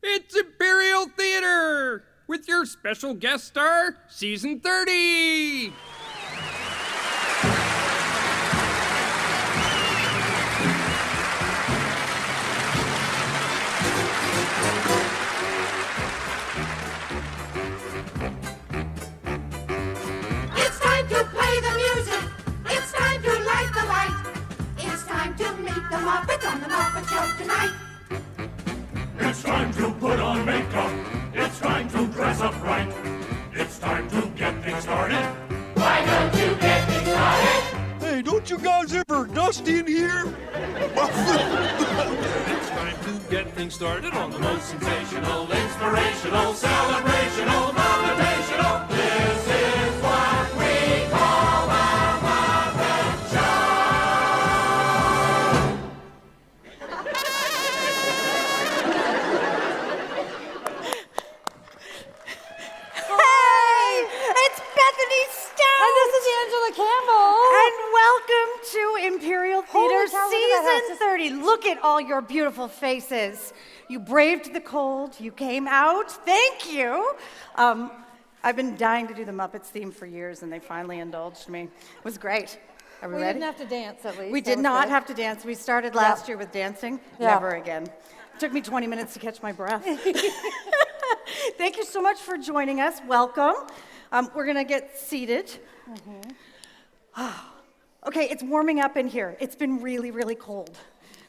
It's Imperial Theater with your special guest star, Season 30. It's time to play the music. It's time to light the light. It's time to meet the Muppets on the Muppet Show tonight. It's time to put on makeup. It's time to dress up right. It's time to get things started. Why don't you get things started? Hey, don't you guys ever dusty in here? It's time to get things started on the most sensational, inspirational, celebrational, motivational. This is what we call a Muppet Hey, it's Bethany Stone. And this is Angela Campbell. And welcome to Imperial Holy Theater cow, look at that Season house. 30. Look at all your beautiful faces. You braved the cold. You came out. Thank you. I've been dying to do the Muppets theme for years, and they finally indulged me. It was great. Are we We ready? didn't have to dance, at least. We That did was not good. have to dance. We started last year with dancing. Yeah. Never again. It took me 20 minutes to catch my breath. Thank you so much for joining us. Welcome. We're going to get seated. Okay, it's warming up in here. It's been really, really cold,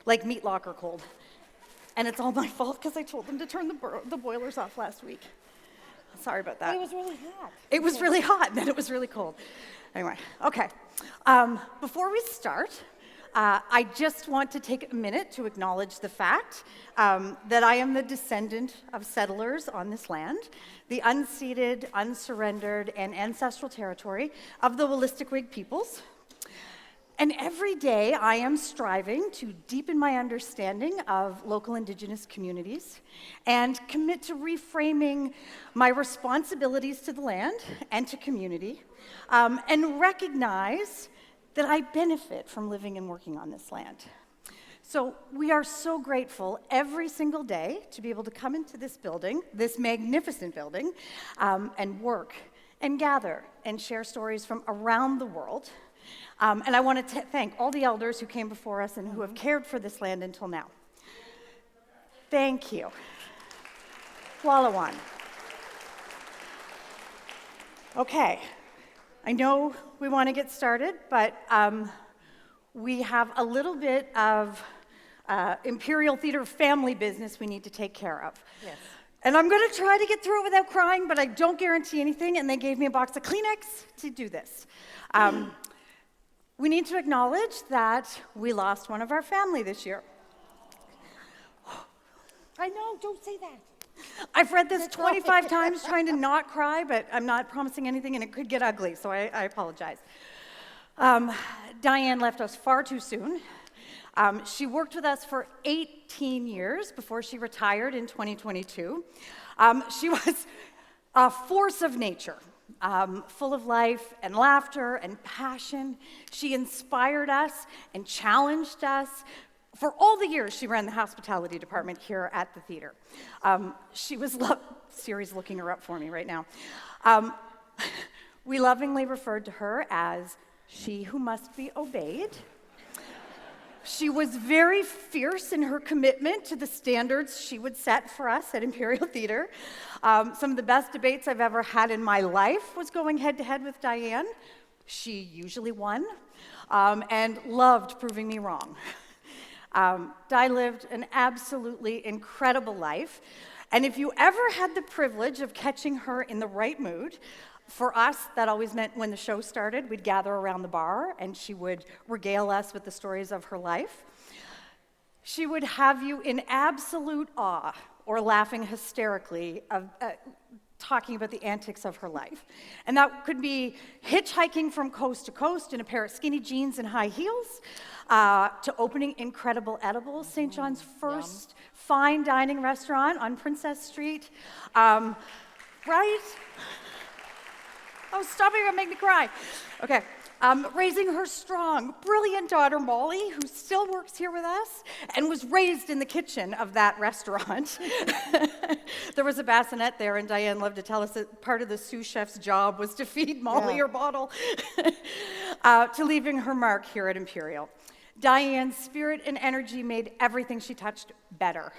like meat locker cold. And it's all my fault because I told them to turn the boilers off last week. Sorry about that. It was really hot. It was really hot, and then it was really cold. Anyway, okay. Before we start, I just want to take a minute to acknowledge the fact that I am the descendant of settlers on this land, the unceded, unsurrendered, and ancestral territory of the Wolastoqiyik peoples. And every day I am striving to deepen my understanding of local Indigenous communities and commit to reframing my responsibilities to the land and to community, and recognize that I benefit from living and working on this land. So we are so grateful every single day to be able to come into this building, this magnificent building, and work and gather and share stories from around the world. And I want to thank all the elders who came before us and who have cared for this land until now. Thank you. Wallawan. Okay, I know we want to get started, but we have a little bit of Imperial Theater family business we need to take care of. Yes. And I'm going to try to get through it without crying, but I don't guarantee anything, and they gave me a box of Kleenex to do this. We need to acknowledge that we lost one of our family this year. I know, don't say that. I've read this 25 times trying to not cry, but I'm not promising anything, and it could get ugly, so I apologize. Diane left us far too soon. She worked with us for 18 years before she retired in 2022. She was a force of nature, full of life and laughter and passion. She inspired us and challenged us. For all the years she ran the hospitality department here at the theater. She was Siri's looking her up for me right now. We lovingly referred to her as she who must be obeyed. She was very fierce in her commitment to the standards she would set for us at Imperial Theater. Some of the best debates I've ever had in my life was going head-to-head with Diane. She usually won, and loved proving me wrong. Di lived an absolutely incredible life, and if you ever had the privilege of catching her in the right mood, for us, that always meant when the show started, we'd gather around the bar, and she would regale us with the stories of her life. She would have you in absolute awe or laughing hysterically talking about the antics of her life. And that could be hitchhiking from coast to coast in a pair of skinny jeans and high heels, to opening incredible edibles, St. John's first fine dining restaurant on Princess Street. Right? Oh, stop it, you're gonna make me cry. Okay. raising her strong, brilliant daughter, Molly, who still works here with us and was raised in the kitchen of that restaurant. There was a bassinet there, and Diane loved to tell us that part of the sous chef's job was to feed Molly her bottle, to leaving her mark here at Imperial. Diane's spirit and energy made everything she touched better.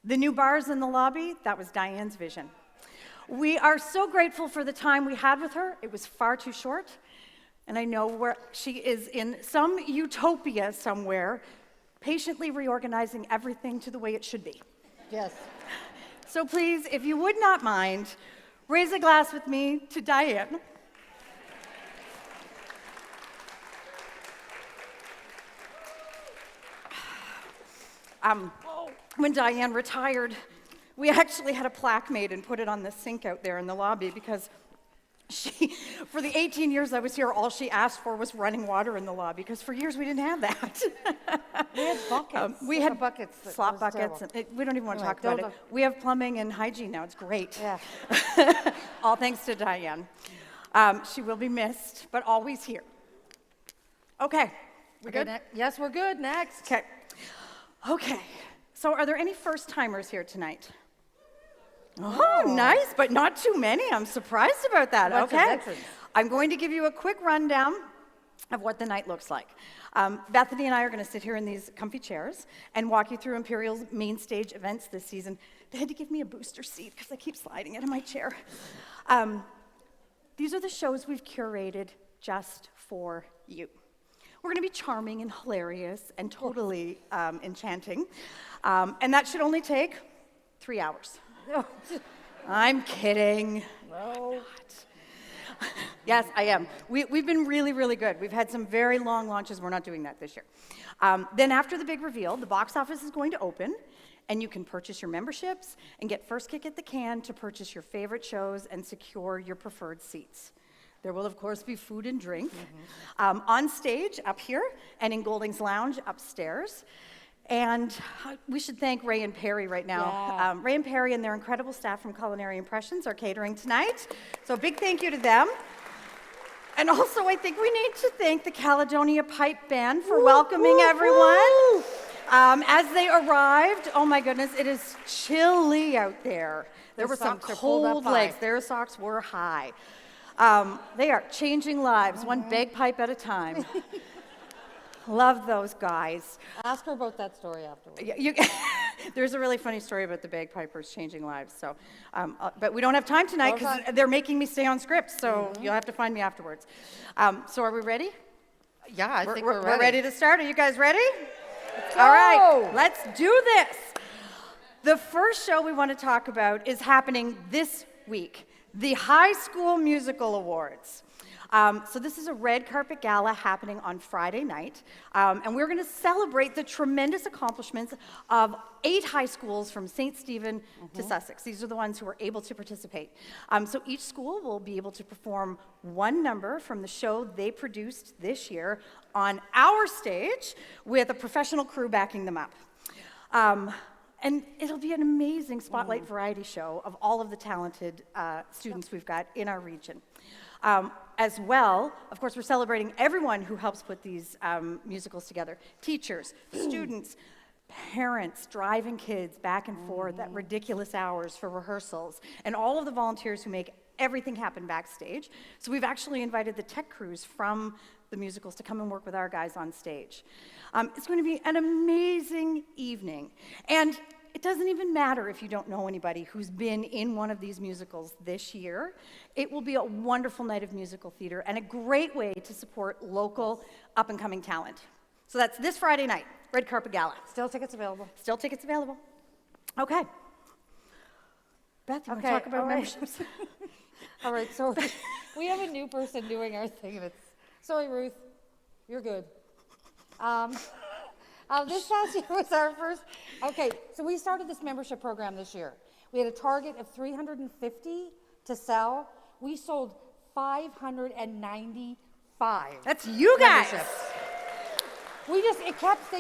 The new bars in the lobby, that was Diane's vision. We are so grateful for the time we had with her. It was far too short. And I know where she is in some utopia somewhere, patiently reorganizing everything to the way it should be. Yes. So please, if you would not mind, raise a glass with me to Diane. When Diane retired, we actually had a plaque made and put it on the sink out there in the lobby because for the 18 years I was here, all she asked for was running water in the lobby, because for years we didn't have that. We had buckets. We had buckets. That slop was buckets. terrible. And we don't even want to Anyway, talk about it. We have plumbing and hygiene now. It's great. Yeah. All thanks to Diane. She will be missed, but always here. Okay. We good? Yes, we're good. Next. Okay. Okay. So are there any first-timers here tonight? Oh, nice, but not too many. I'm surprised about that. Bunch of Okay. veterans. I'm going to give you a quick rundown of what the night looks like. Bethany and I are going to sit here in these comfy chairs and walk you through Imperial's main stage events this season. They had to give me a booster seat because I keep sliding out of my chair. These are the shows we've curated just for you. We're going to be charming and hilarious and totally enchanting. And that should only take 3 hours. I'm kidding. No. Yes, I am. We've been really, really good. We've had some very long launches. We're not doing that this year. Then after the big reveal, the box office is going to open, and you can purchase your memberships and get first kick at the can to purchase your favorite shows and secure your preferred seats. There will, of course, be food and drink on stage up here and in Golding's Lounge upstairs. And we should thank Ray and Perry right now. Yeah. Ray and Perry and their incredible staff from Culinary Impressions are catering tonight. So a big thank you to them. And also, I think we need to thank the Caledonia Pipe Band for welcoming everyone. As they arrived, oh my goodness, it is chilly out there. There were some socks are pulled up cold high. legs. Their socks were high. They are changing lives, one bagpipe at a time. Love those guys. Ask her about that story afterwards. There's a really funny story about the bagpipers changing lives. So, but we don't have time tonight because they're making me stay on script. So you'll have to find me afterwards. So are we ready? Yeah, I think we're We're ready to start. Are you guys ready? Go. All right, let's do this. The first show we want to talk about is happening this week, the High School Musical Awards. So this is a red carpet gala happening on Friday night, and we're going to celebrate the tremendous accomplishments of 8 high schools from St. Stephen to Sussex. These are the ones who are able to participate. So each school will be able to perform one number from the show they produced this year on our stage with a professional crew backing them up. And it'll be an amazing spotlight variety show of all of the talented students we've got in our region. As well, of course, we're celebrating everyone who helps put these musicals together. Teachers, students, parents driving kids back and forth at ridiculous hours for rehearsals, and all of the volunteers who make everything happen backstage. So we've actually invited the tech crews from the musicals to come and work with our guys on stage. It's going to be an amazing evening. And it doesn't even matter if you don't know anybody who's been in one of these musicals this year. It will be a wonderful night of musical theater and a great way to support local up-and-coming talent. So that's this Friday night, Red Carpet Gala. Still tickets available. Still tickets available. Okay. Beth, you want to talk about memberships? All right, so we have a new person doing our thing. Sorry, Ruth, you're good. This past year was our first. Okay, so we started this membership program this year. We had a target of 350 to sell. We sold 595. That's you guys. They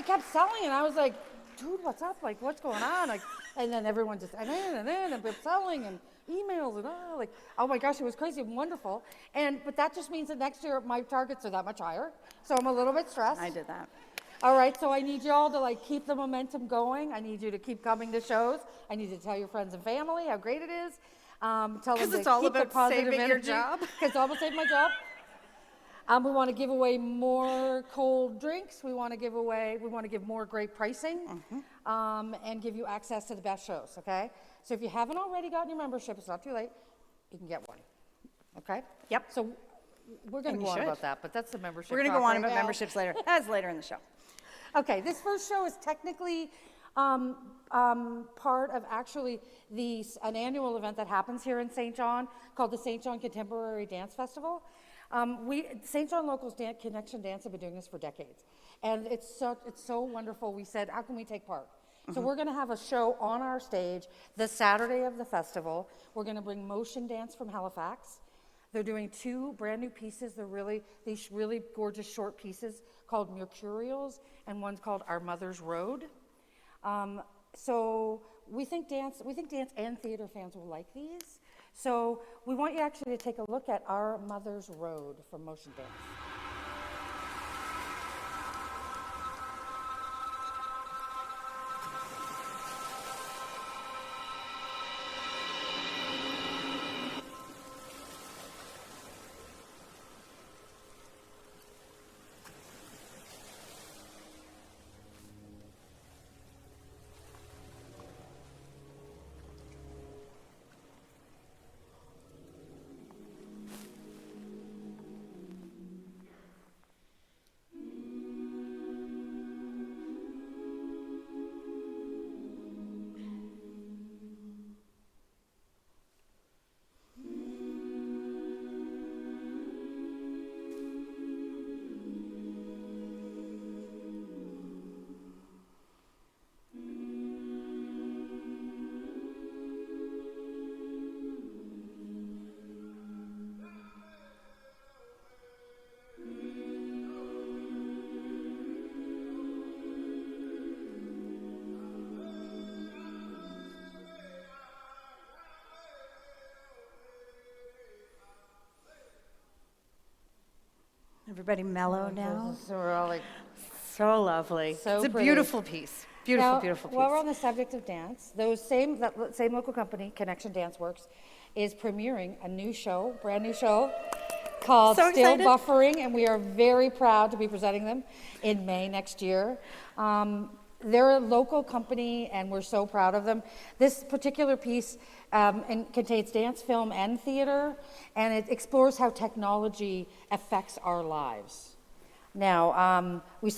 kept selling, and I was like, dude, what's up? Like, what's going on? Like, And then everyone just, and selling and emails and like, oh my gosh, it was crazy and wonderful. But that just means that next year my targets are that much higher. So I'm a little bit stressed. I did that. All right, so I need you all to like keep the momentum going. I need you to keep coming to shows. I need you to tell your friends and family how great it is. Tell them to it's all keep the about positive saving your energy. job. Because it's almost saved my job. We want to give away more cold drinks. We want to give more great pricing, and give you access to the best shows, okay? So if you haven't already gotten your membership, it's not too late. You can get one, okay? Yep. So we're going to And go you on should. about that, but that's the membership. We're going to talk go on right about now. memberships later. That's later in the show. Okay, this first show is technically part of actually an annual event that happens here in St. John called the St. John Contemporary Dance Festival. St. John Locals Connection Dance have been doing this for decades, and it's so wonderful. We said, how can we take part? So we're going to have a show on our stage the Saturday of the festival. We're going to bring Motion Dance from Halifax. They're doing 2 brand new pieces. These really gorgeous short pieces called Mercurials, and one's called Our Mother's Road. So we think dance and theater fans will like these. So we want you actually to take a look at Our Mother's Road from Motion Dance. Everybody mellow now. So we're all like, So lovely. So it's a pretty. beautiful piece. Beautiful, now, beautiful piece. While we're on the subject of dance, that same local company, Connection Dance Works, is premiering a new show, brand new show, called So Still excited. Buffering, and we are very proud to be presenting them in May next year. They're a local company, and we're so proud of them. This particular piece contains dance, film, and theater, and it explores how technology affects our lives. Now, we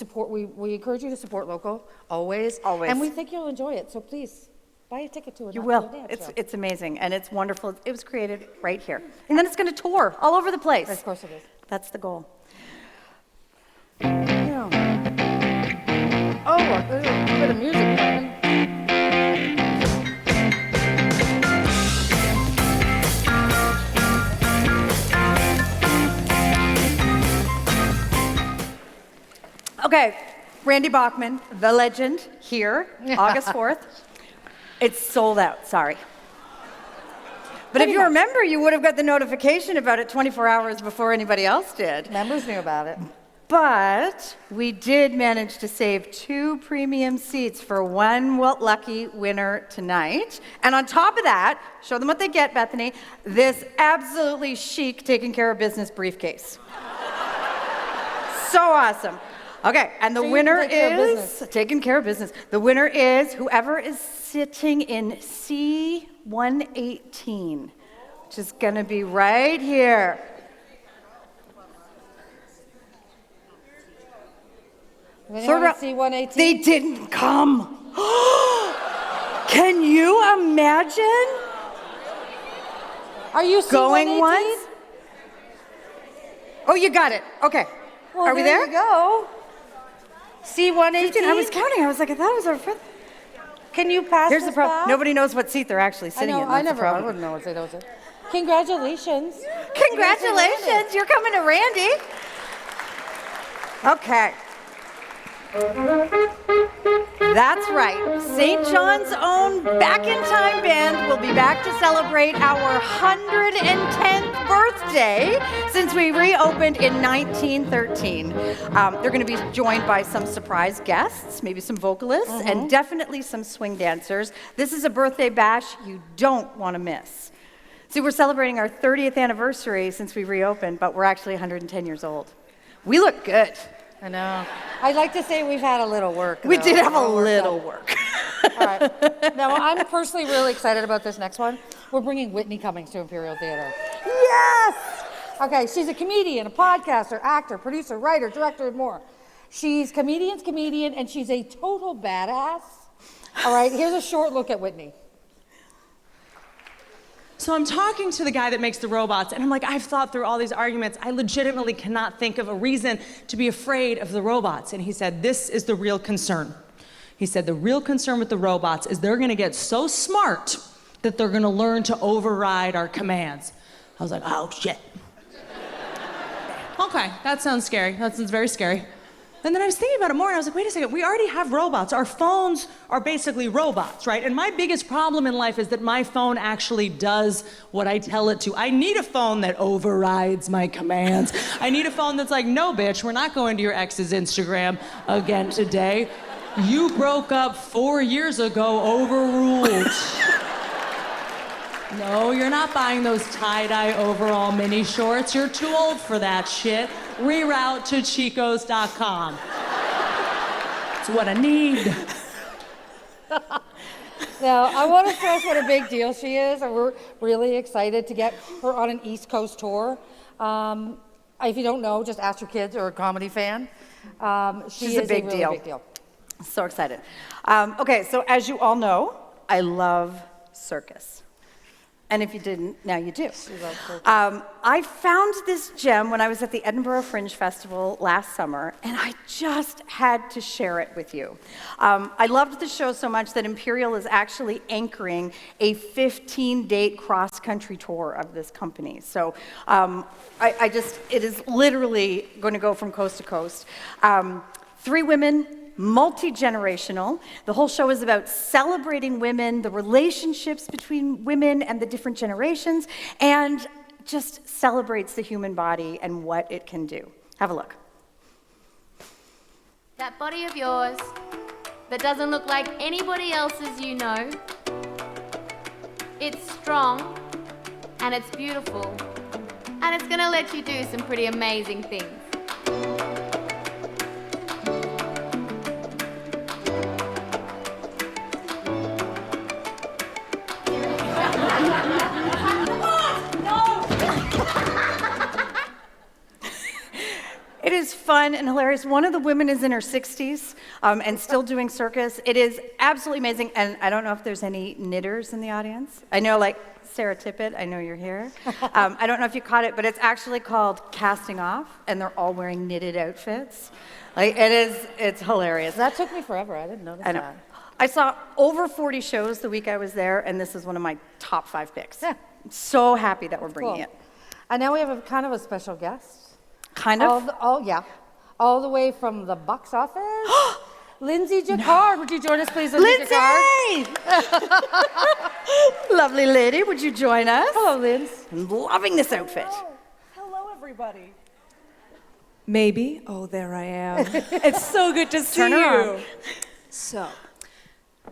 encourage you to support local, always. Always. And we think you'll enjoy it, so please, buy a ticket to it. You will. It's amazing, and it's wonderful. It was created right here. And then it's going to tour all over the place. Of course it is. That's the goal. Oh, there's a bit of music playing. Okay, Randy Bachman, the legend, here, August 4th. It's sold out, sorry. But if you remember, you would have got the notification about it 24 hours before anybody else did. Members knew about it. But we did manage to save 2 premium seats for one lucky winner tonight. And on top of that, show them what they get, Bethany, this absolutely chic taking care of business briefcase. So awesome. Okay, and the So you winner can take care of is business. taking care of business. The winner is whoever is sitting in C118, which is going to be right here. Anyone see 118? They didn't come. Can you imagine Are you going C118? once? Oh, you got it. Okay. Well, Are we there? you go. C118? I was counting. I was like, I thought it was our fifth. Can you pass Here's this the problem. back? Nobody knows what seat they're actually I sitting know, in. I That's the never, I problem. wouldn't know what those are. Congratulations. Congratulations. You're coming to Randy. Okay. That's right. St. John's own Back in Time band will be back to celebrate our 110th birthday since we reopened in 1913. They're going to be joined by some surprise guests, maybe some vocalists, and definitely some swing dancers. This is a birthday bash you don't want to miss. See, we're celebrating our 30th anniversary since we reopened, but we're actually 110 years old. We look good. I know. I'd like to say we've had a little work. We though. did have a All worked little out. work. All right. Now, I'm personally really excited about this next one. We're bringing Whitney Cummings to Imperial Theater. Yes! Okay, she's a comedian, a podcaster, actor, producer, writer, director, and more. She's comedian, and she's a total badass. All right, here's a short look at Whitney. So I'm talking to the guy that makes the robots, and I'm like, I've thought through all these arguments. I legitimately cannot think of a reason to be afraid of the robots. And he said, this is the real concern. He said, the real concern with the robots is they're gonna get so smart that they're gonna learn to override our commands. I was like, oh, shit. Okay, that sounds scary. That sounds very scary. And then I was thinking about it more, and I was like, wait a second, we already have robots. Our phones are basically robots, right? And my biggest problem in life is that my phone actually does what I tell it to. I need a phone that overrides my commands. I need a phone that's like, no, bitch, we're not going to your ex's Instagram again today. You broke up 4 years ago, overruled. No, you're not buying those tie-dye overall mini shorts. You're too old for that shit. Reroute to chicos.com. That's what I need. Now, I want to stress what a big deal she is, and we're really excited to get her on an East Coast tour. If you don't know, just ask your kids or a comedy fan. She's a big really deal. big deal. So excited. Okay, so as you all know, I love circus. And if you didn't, now you do. I found this gem when I was at the Edinburgh Fringe Festival last summer, and I just had to share it with you. I loved the show so much that Imperial is actually anchoring a 15-date cross-country tour of this company. So it is literally going to go from coast to coast. 3 women, multi-generational. The whole show is about celebrating women, the relationships between women and the different generations, and just celebrates the human body and what it can do. Have a look. That body of yours that doesn't look like anybody else's you know. It's strong and it's beautiful and it's gonna let you do some pretty amazing things. It is fun and hilarious. One of the women is in her 60s and still doing circus. It is absolutely amazing. And I don't know if there's any knitters in the audience. I know, like, Sarah Tippett, I know you're here. I don't know if you caught it, but it's actually called Casting Off, and they're all wearing knitted outfits. Like, it's hilarious. That took me forever. I didn't notice I know. that. I saw over 40 shows the week I was there, and this is one of my top 5 picks. Yeah. I'm so happy that we're bringing Cool. it. And now we have a kind of a special guest. Kind of. All the way from the box office. Lindsay Jacquard, would you join us, please, Lindsay Jacquard? Lovely lady, would you join us? Hello, Linz. I'm loving this outfit. Hello, everybody. Maybe. Oh, there I am. It's so good to see Turn her you. on. So,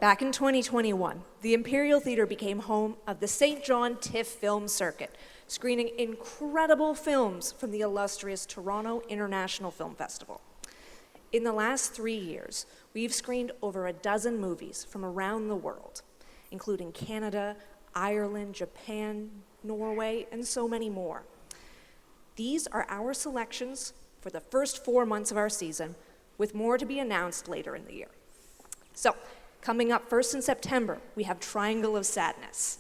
back in 2021, the Imperial Theater became home of the St. John TIFF Film Circuit, screening incredible films from the illustrious Toronto International Film Festival. In the last 3 years, we've screened over a dozen movies from around the world, including Canada, Ireland, Japan, Norway, and so many more. These are our selections for the first 4 months of our season, with more to be announced later in the year. So, coming up first in September, we have Triangle of Sadness.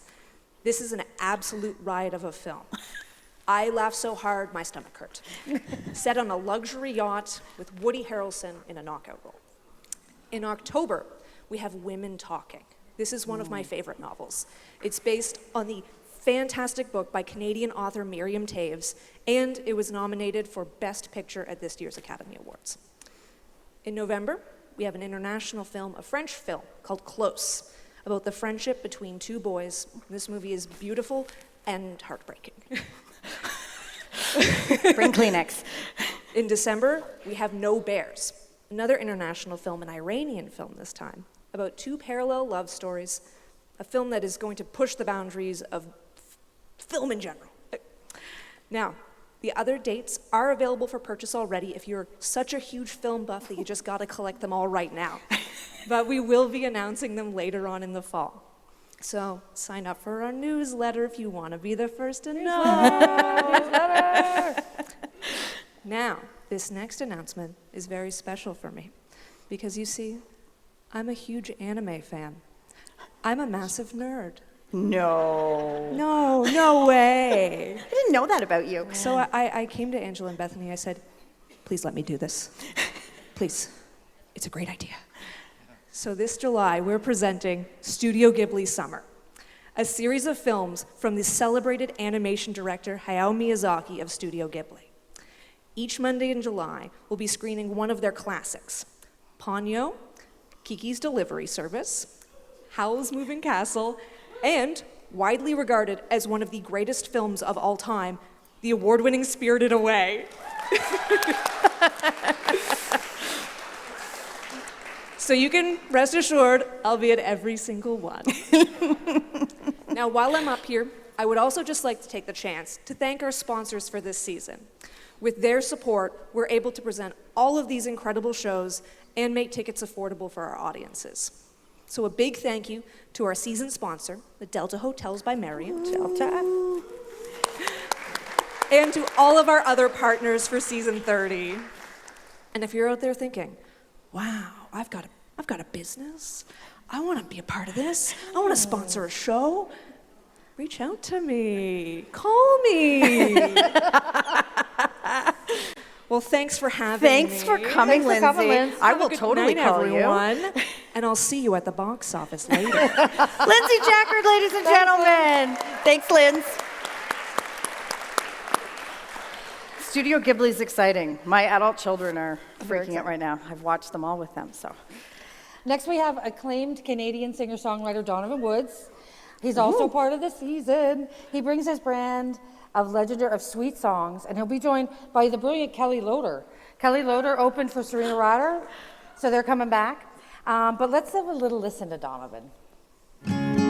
This is an absolute riot of a film. I laughed so hard, my stomach hurt. Set on a luxury yacht with Woody Harrelson in a knockout role. In October, we have Women Talking. This is one of my favorite novels. It's based on the fantastic book by Canadian author Miriam Toews, and it was nominated for Best Picture at this year's Academy Awards. In November, we have an international film, a French film called Close, about the friendship between two boys. This movie is beautiful and heartbreaking. Bring Kleenex. In December, we have No Bears, another international film, an Iranian film this time, about two parallel love stories, a film that is going to push the boundaries of film in general. Now, the other dates are available for purchase already if you're such a huge film buff that you just gotta collect them all right now. But we will be announcing them later on in the fall. So sign up for our newsletter if you wanna be the first to know. Now, this next announcement is very special for me because you see, I'm a huge anime fan. I'm a massive nerd. No. No way. I didn't know that about you. So I came to Angela and Bethany. I said, please let me do this. Please. It's a great idea. So this July, we're presenting Studio Ghibli Summer, a series of films from the celebrated animation director Hayao Miyazaki of Studio Ghibli. Each Monday in July, we'll be screening one of their classics, Ponyo, Kiki's Delivery Service, Howl's Moving Castle, and, widely regarded as one of the greatest films of all time, the award-winning Spirited Away. So you can rest assured, I'll be at every single one. Now, while I'm up here, I would also just like to take the chance to thank our sponsors for this season. With their support, we're able to present all of these incredible shows and make tickets affordable for our audiences. So a big thank you to our season sponsor, the Delta Hotels by Marriott. Delta. And to all of our other partners for season 30. And if you're out there thinking, wow, I've got a business. I want to be a part of this. I want to sponsor a show. Reach out to me. Call me. Well, thanks for having me. Thanks for coming, Lindsay. I will totally call everyone. And I'll see you at the box office later. Lindsay Jackard, ladies and gentlemen. Thanks, Linz. Studio Ghibli's exciting. My adult children are freaking out right now. I've watched them all with them, so. Next, we have acclaimed Canadian singer-songwriter Donovan Woods. He's also part of the season. He brings his brand of sweet songs, and he'll be joined by the brilliant Kelly Loader. Kelly Loader opened for Serena Ryder, so they're coming back. But let's have a little listen to Donovan. And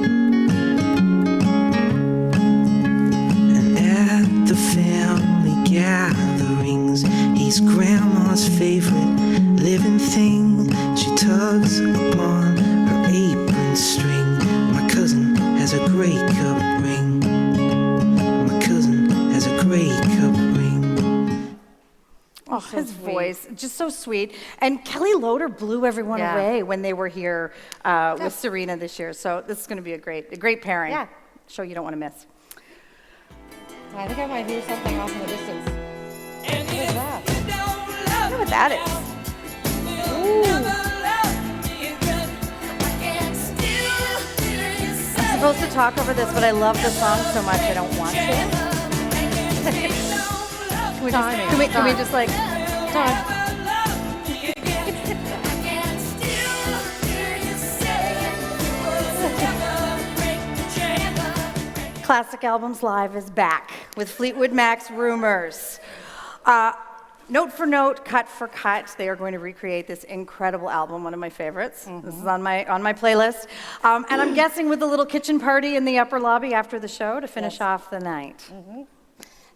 at the family gatherings, he's grandma's favorite living thing. She tugs upon her apron string. My cousin has a great cup ring. My cousin has a great cup ring. Oh, his voice, just so sweet. And Kelly Loader blew everyone away when they were here with Serena this year. So this is going to be a great pairing. Yeah. Show you don't want to miss. I think I might hear something off in the distance. What is that? I don't know what that is. I'm supposed to talk over this, but I love the song so much I don't want to. Can we just like time? Classic Albums Live is back with Fleetwood Mac's Rumors. Note for note, cut for cut, they are going to recreate this incredible album, one of my favorites. This is on my playlist. And I'm guessing with a little kitchen party in the upper lobby after the show to finish off the night.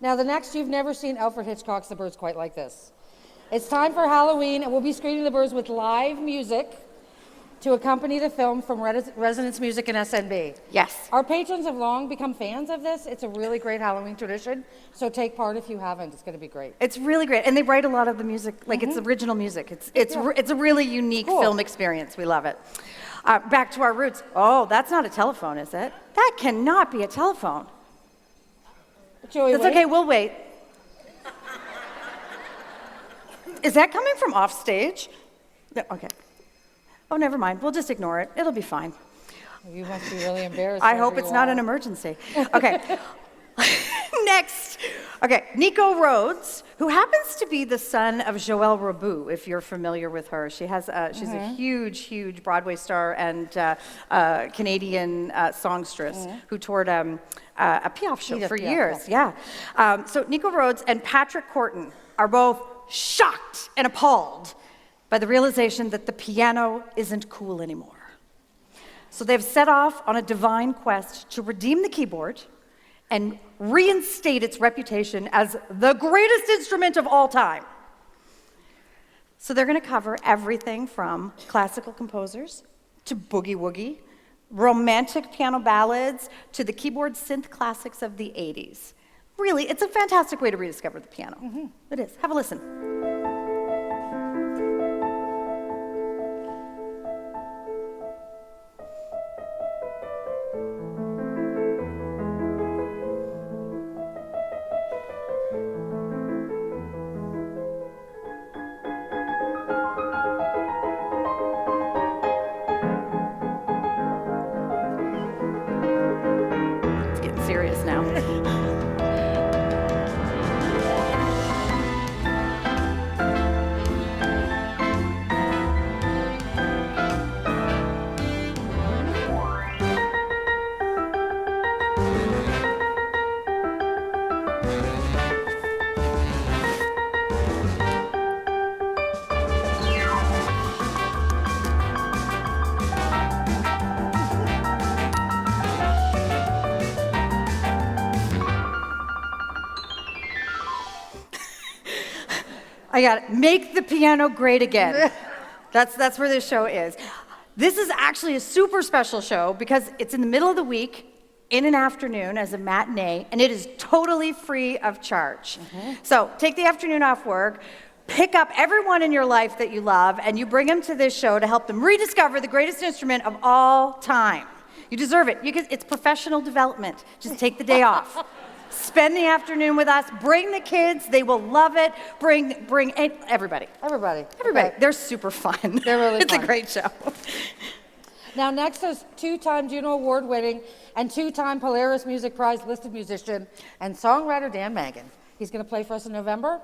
Now, the next, you've never seen Alfred Hitchcock's The Birds quite like this. It's time for Halloween, and we'll be screening The Birds with live music to accompany the film from Resonance Music and SNB. Yes. Our patrons have long become fans of this. It's a really great Halloween tradition, so take part if you haven't. It's going to be great. It's really great, and they write a lot of the music, like it's original music. It's a really unique film experience. We love it. Back to our roots. Oh, that's not a telephone, is it? That cannot be a telephone. That's okay, we'll wait. Is that coming from off stage? No, okay. Oh, never mind. We'll just ignore it. It'll be fine. You must be really embarrassed. I hope it's not an emergency. Okay. Next. Okay, Nico Rhodes, who happens to be the son of Joëlle Rabou, if you're familiar with her. She has she's a huge Broadway star and Canadian songstress who toured a Piaf show Edith for Piaf, years. Yeah. So Nico Rhodes and Patrick Corton are both shocked and appalled by the realization that the piano isn't cool anymore. So they've set off on a divine quest to redeem the keyboard and reinstate its reputation as the greatest instrument of all time. So they're going to cover everything from classical composers to boogie woogie, romantic piano ballads to the keyboard synth classics of the 80s. Really, it's a fantastic way to rediscover the piano. It is. Have a listen. It's getting serious now. I got it. Make the piano great again. That's where this show is. This is actually a super special show because it's in the middle of the week, in an afternoon as a matinee, and it is totally free of charge. So take the afternoon off work, pick up everyone in your life that you love, and you bring them to this show to help them rediscover the greatest instrument of all time. You deserve it. It's professional development. Just take the day off. Spend the afternoon with us. Bring the kids. They will love it. Bring everybody. Everybody. Everybody. Okay. They're super fun. They're really It's fun. a great show. Now, next is two-time Juno Award winning and two-time Polaris Music Prize listed musician and songwriter Dan Mangan. He's going to play for us in November.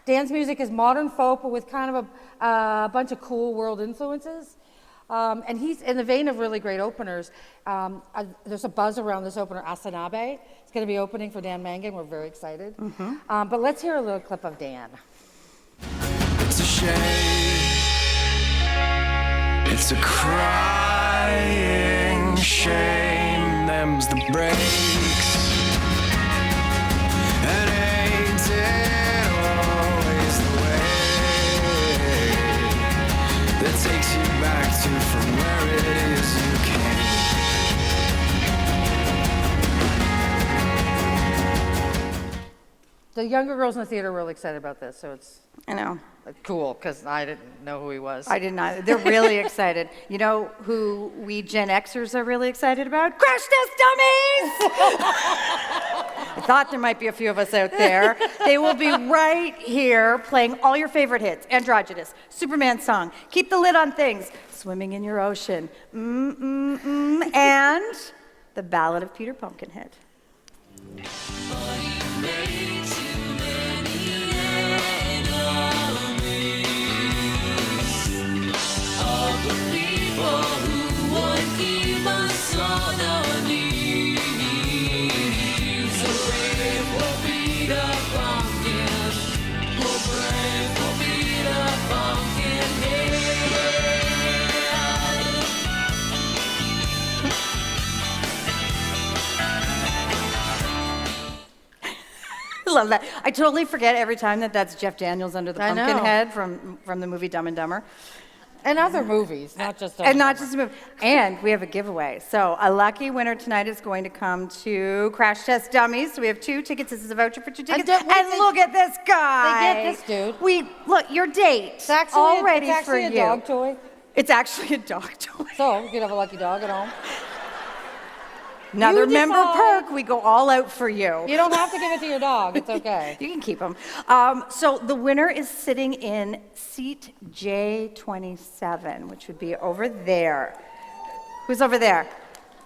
Dan's music is modern folk, but with kind of a bunch of cool world influences. And he's in the vein of really great openers. There's a buzz around this opener, Asanabe. It's going to be opening for Dan Mangan. We're very excited. But let's hear a little clip of Dan. It's a shame. It's a crying shame. Them's the breaks. And ain't it always the way that takes you back to from where it is you came. The younger girls in the theater are really excited about this, so it's I know. cool because I didn't know who he was. I did not. They're really excited. You know who we Gen Xers are really excited about? Crash Test Dummies! I thought there might be a few of us out there. They will be right here playing all your favorite hits. Androgynous, Superman Song, Keep the Lid on Things, Swimming in Your Ocean, and The Ballad of Peter Pumpkinhead. I love that. I totally forget every time that that's Jeff Daniels under the I know. Pumpkinhead from the movie Dumb and Dumber. And other movies, not just And not just a movie. And we have a giveaway. So a lucky winner tonight is going to come to Crash Test Dummies. So we have 2 tickets. This is a voucher for 2 tickets. And Look at this guy. They get this dude. Look, your date. It's actually all ready it's for actually you. a dog toy. It's actually a dog toy. So you can have a lucky dog at home. Another You member decide. perk. We go all out for you. You don't have to give it to your dog. It's okay. You can keep them. So the winner is sitting in seat J27, which would be over there. Who's over there?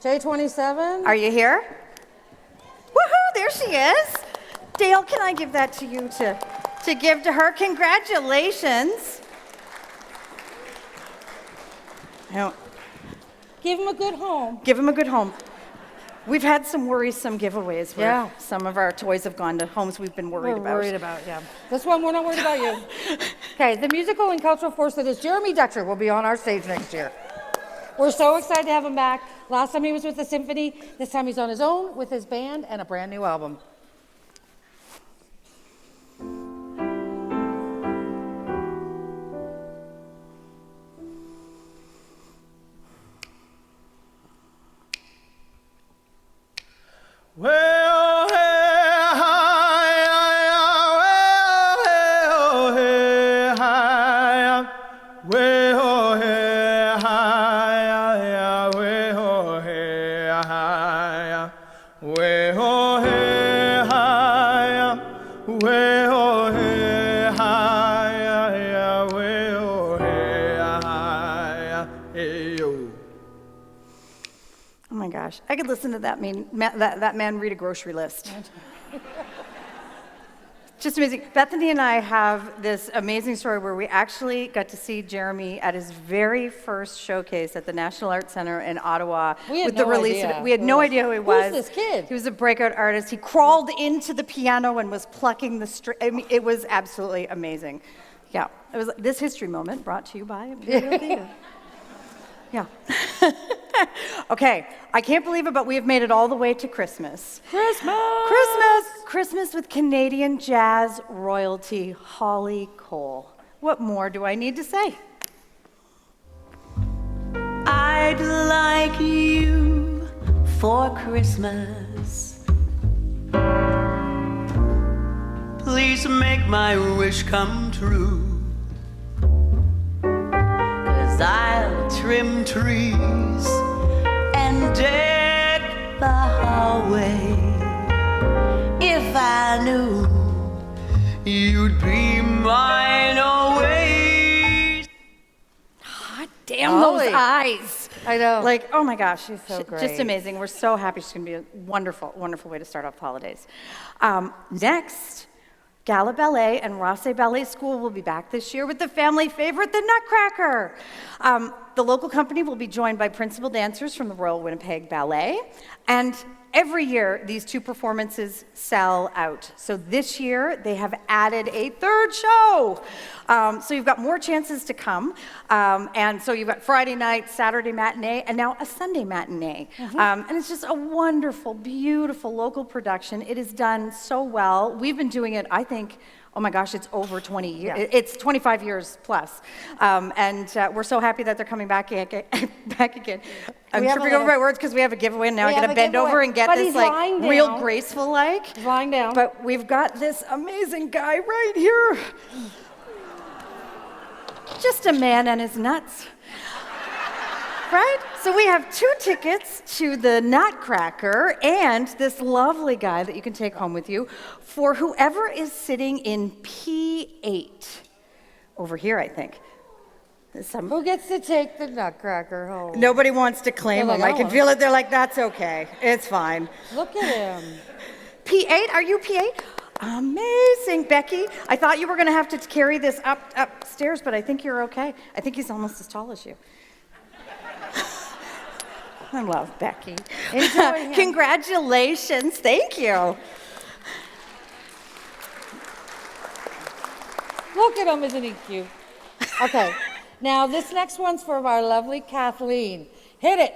J27. Are you here? Woohoo! There she is. Dale, can I give that to you to to give to her. Congratulations. Give him a good home. Give him a good home. We've had some worrisome giveaways where Yeah. some of our toys have gone to homes we've been worried about. Yeah. This one, we're not worried about you. Okay, the musical and cultural force that is Jeremy Dutcher will be on our stage next year. We're so excited to have him back. Last time he was with the symphony. This time he's on his own with his band and a brand new album. Well, hey, hi, well, hey, oh, hey, hi, well, hey, hi, well, hey, hi, well, hey, hi, well, hey, hi, well, hey, hi, hey, yo. Oh my gosh, I could listen to that man read a grocery list. Just amazing. Bethany and I have this amazing story where we actually got to see Jeremy at his very first showcase at the National Arts Center in Ottawa with the release of it. We had no idea who he was. Who's this kid? He was a breakout artist. He crawled into the piano and was plucking the string. I mean, it was absolutely amazing. Yeah, it was this history moment brought to you by Imperial Theater. Yeah. Okay, I can't believe it, but we have made it all the way to Christmas. Christmas with Canadian jazz royalty Holly Cole. What more do I need to say? I'd like you for Christmas. Please make my wish come true. 'Cause I'll trim trees and deck the hallway if I knew you'd be mine always. Hot damn those eyes. I know. Like, oh my gosh. She's so great. Just amazing. We're so happy. She's going to be a wonderful, wonderful way to start off the holidays. Next, Gala Ballet and Rosse Ballet School will be back this year with the family favorite, the Nutcracker. The local company will be joined by principal dancers from the Royal Winnipeg Ballet. And every year, these two performances sell out. So this year, they have added a third show. So you've got more chances to come. And so you've got Friday night, Saturday matinee, and now a Sunday matinee. And it's just a wonderful, beautiful local production. It is done so well. We've been doing it, I think, oh my gosh, it's over 20 years. Yeah. It's 25 years plus. And we're so happy that they're coming back again. I'm tripping over my words because we have a giveaway, and now I got to bend over and get this like real graceful like. He's lying down. But we've got this amazing guy right here. Just a man and his nuts. Right? So we have 2 tickets to the Nutcracker and this lovely guy that you can take home with you for whoever is sitting in P8. Over here, I think. Who gets to take the Nutcracker home? Nobody wants to claim him. I can feel it. They're like, that's okay. It's fine. Look at him. P8? Are you P8? Amazing, Becky. I thought you were going to have to carry this upstairs, but I think you're okay. I think he's almost as tall as you. I love Becky. Enjoy him. Congratulations. Thank you. Look at him, isn't he cute? Okay, now this next one's for our lovely Kathleen. Hit it.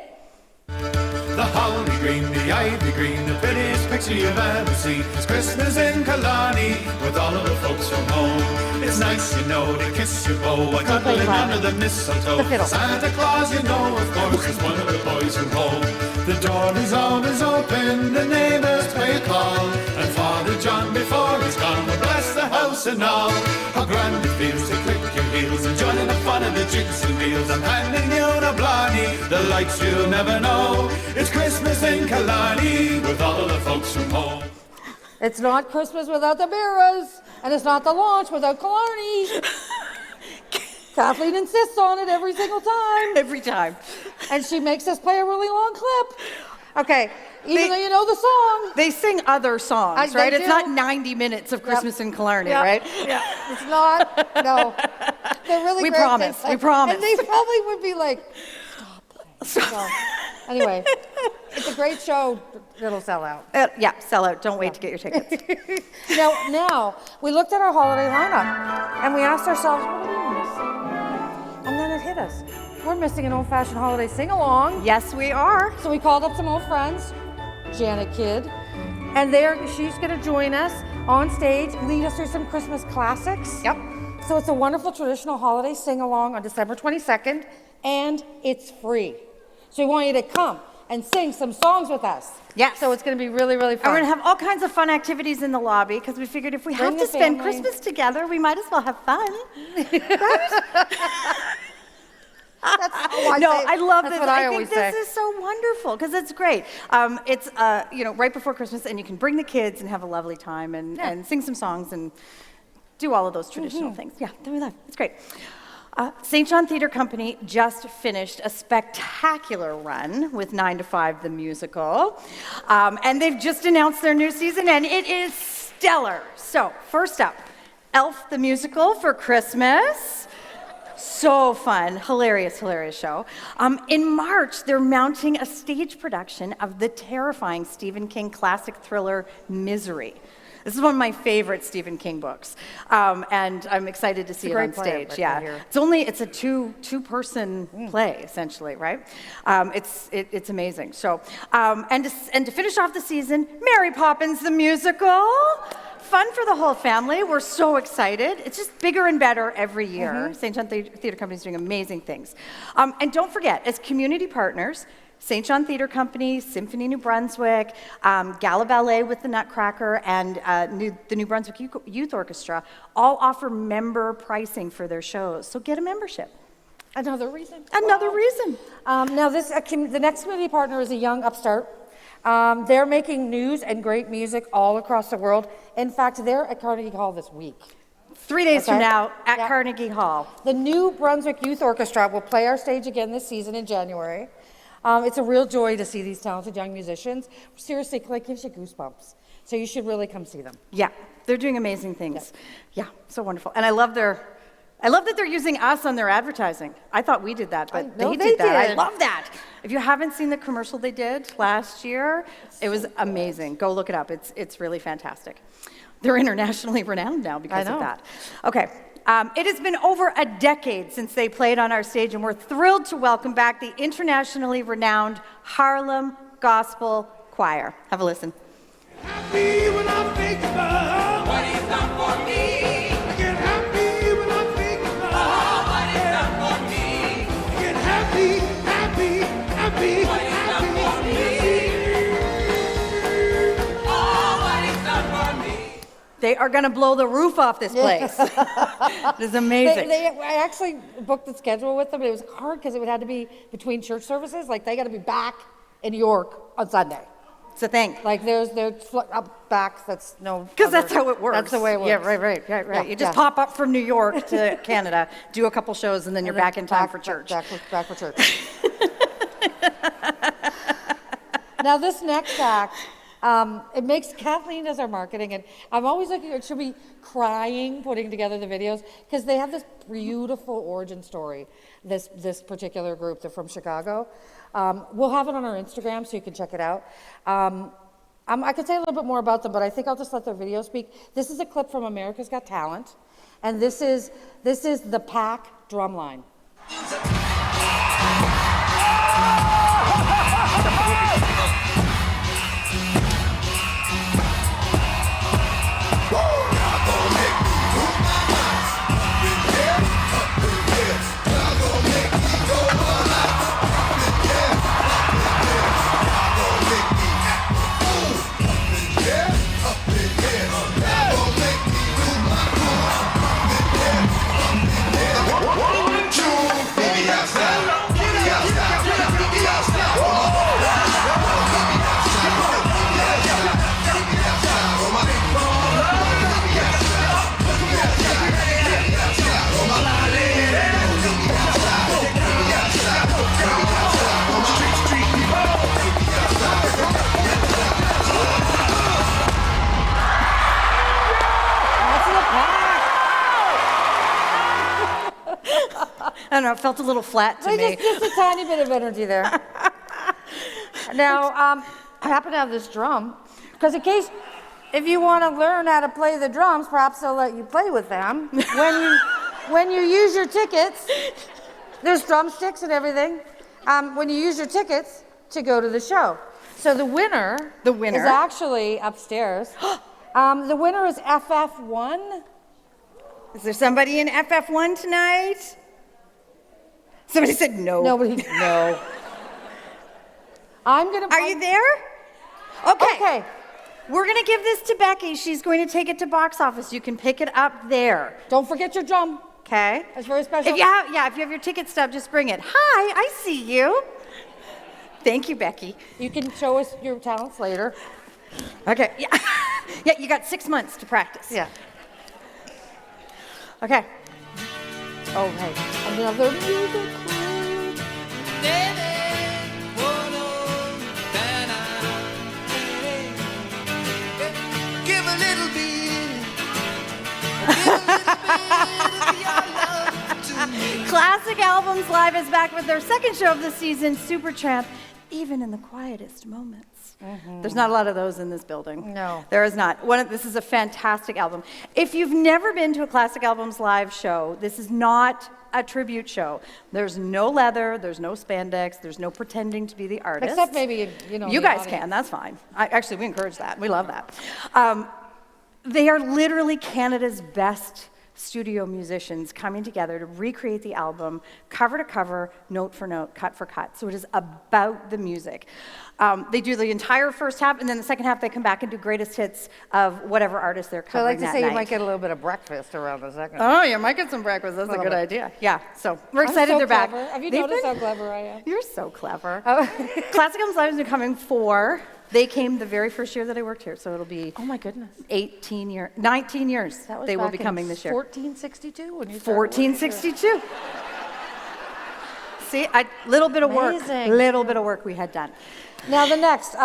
The holly green, the ivy green, the prettiest picture you've ever seen. It's Christmas in Killarney with all of the folks from home. It's nice, you know, to kiss your beau while cuddling under the mistletoe. Santa Claus, you know, of course, is one of the boys from home. The door is always open, the neighbors pay a call, and Father John, before he's gone, will bless the house and all. How grand it feels to click your heels and join in the fun of the jigs and reels. I'm handing you the blarney, the lights you'll never know. It's Christmas in Killarney with all of the folks from home. It's not Christmas without the Mirrors, and it's not the launch without Killarney. Kathleen insists on it every single time. Every time. And she makes us play a really long clip. Okay, Even though you know the song. They sing other songs, right? They It's do. not 90 minutes of Christmas in Killarney, Yep. right? Yeah, it's not. No, they're really We great. promise, we promise. And they probably would be like, stop playing. So, anyway, it's a great show. It'll sell out. Yeah, sell out. Don't wait to get your tickets. Now, we looked at our holiday lineup and we asked ourselves, what are we missing? And then it hit us. We're missing an old-fashioned holiday sing-along. Yes, we are. So we called up some old friends, Janet Kidd, and she's going to join us on stage, lead us through some Christmas classics. Yep. So it's a wonderful traditional holiday sing-along on December 22nd, and it's free. So we want you to come and sing some songs with us. Yes. So it's going to be really, really fun. And we're going to have all kinds of fun activities in the lobby because we figured if we Bring have to the spend family. Christmas together, we might as well have fun. That's how I No, say it. I love That's this. what I think always this say. is so wonderful because it's great. It's right before Christmas, and you can bring the kids and have a lovely time and sing some songs and do all of those traditional things. Yeah, that we love. It's great. St. John Theatre Company just finished a spectacular run with 9 to 5 the musical, and they've just announced their new season, and it is stellar. So first up, Elf the musical for Christmas. So fun, hilarious show. In March, they're mounting a stage production of the terrifying Stephen King classic thriller Misery. This is one of my favorite Stephen King books, and I'm excited to see it on stage. Yeah, it's a two-person play essentially, right? It's amazing. So, and to finish off the season, Mary Poppins the musical. Fun for the whole family. We're so excited. It's just bigger and better every year. St. John Theatre Company is doing amazing things. And don't forget, as community partners, St. John Theatre Company, Symphony New Brunswick, Gala Ballet with the Nutcracker, and the New Brunswick Youth Orchestra all offer member pricing for their shows. So get a membership. Another reason. Another reason. Now, the next community partner is a young upstart. They're making news and great music all across the world. In fact, they're at Carnegie Hall this week. 3 days from now at Carnegie Hall. The New Brunswick Youth Orchestra will play our stage again this season in January. It's a real joy to see these talented young musicians. Seriously, it gives you goosebumps. So you should really come see them. Yeah, they're doing amazing things. Yeah, so wonderful. And I love that they're using us on their advertising. I thought we did that, but they did that. I love that. If you haven't seen the commercial they did last year, it was amazing. Go look it up. It's really fantastic. They're internationally renowned now because of that. Okay. It has been over a decade since they played on our stage, and we're thrilled to welcome back the internationally renowned Harlem Gospel Choir. Have a listen. Happy when I think about what he's done for me. I get happy when I think about what he's done for me. I get happy what he's done for me. Oh, what he's done for me. They are going to blow the roof off this place. It is amazing. I actually booked the schedule with them, but it was hard because it would have to be between church services. Like, they got to be back in York on Sunday. It's a thing. Like, there's up back, that's no... Because that's how it works. That's the way it works. Yeah, right. Yeah, you just pop up from New York to Canada, do a couple shows, and then you're back in time for church. Back for church. Now, this next act, it makes Kathleen does our marketing, and I'm always looking at, she'll be crying putting together the videos, because they have this beautiful origin story, this particular group. They're from Chicago. We'll have it on our Instagram, so you can check it out. I could say a little bit more about them, but I think I'll just let their video speak. This is a clip from America's Got Talent, and this is the Pack drumline. Baby, don't know, it felt a little flat to me. Just a tiny bit of energy there. Now, I happen to have this drum, because in case, if you want to learn how to play the drums, perhaps they'll let you play with them. When you use your tickets, there's drumsticks and everything. When you use your tickets to go to the show. So the winner is actually upstairs. The winner is FF1. Is there somebody in FF1 tonight? Somebody said no. Nobody, no. Are you there? Okay. We're going to give this to Becky. She's going to take it to box office. You can pick it up there. Don't forget your drum. Okay. That's very special. If you have your ticket stub, just bring it. Hi, I see you. Thank you, Becky. You can show us your talents later. Okay. Yeah. Yeah, you got 6 months to practice. Yeah. Okay. Oh, right. Another music. Give a little bit. Classic Albums Live is back with their second show of the season, Supertramp, Even in the Quietest Moments. There's not a lot of those in this building. No. There is not. This is a fantastic album. If you've never been to a Classic Albums Live show, this is not a tribute show. There's no leather, there's no spandex, there's no pretending to be the artist. Except maybe, You guys can, that's fine. Actually, we encourage that. We love that. They are literally Canada's best studio musicians coming together to recreate the album cover to cover, note for note, cut for cut. So it is about the music. They do the entire first half, and then the second half they come back and do greatest hits of whatever artist they're So I covering like to that say night. you might get a little bit of breakfast around the second. Oh, you might get some breakfast. That's a good idea. Yeah, so we're excited so they're back. clever. Have you They've noticed been- how clever I am? You're so clever. Classic Albums Live has been coming they came the very first year that I worked here, so it'll be Oh my goodness. 19 years That was they will back be in coming this year. 1462 when you started working here. 1462. See, little bit of work we had done. Now the next,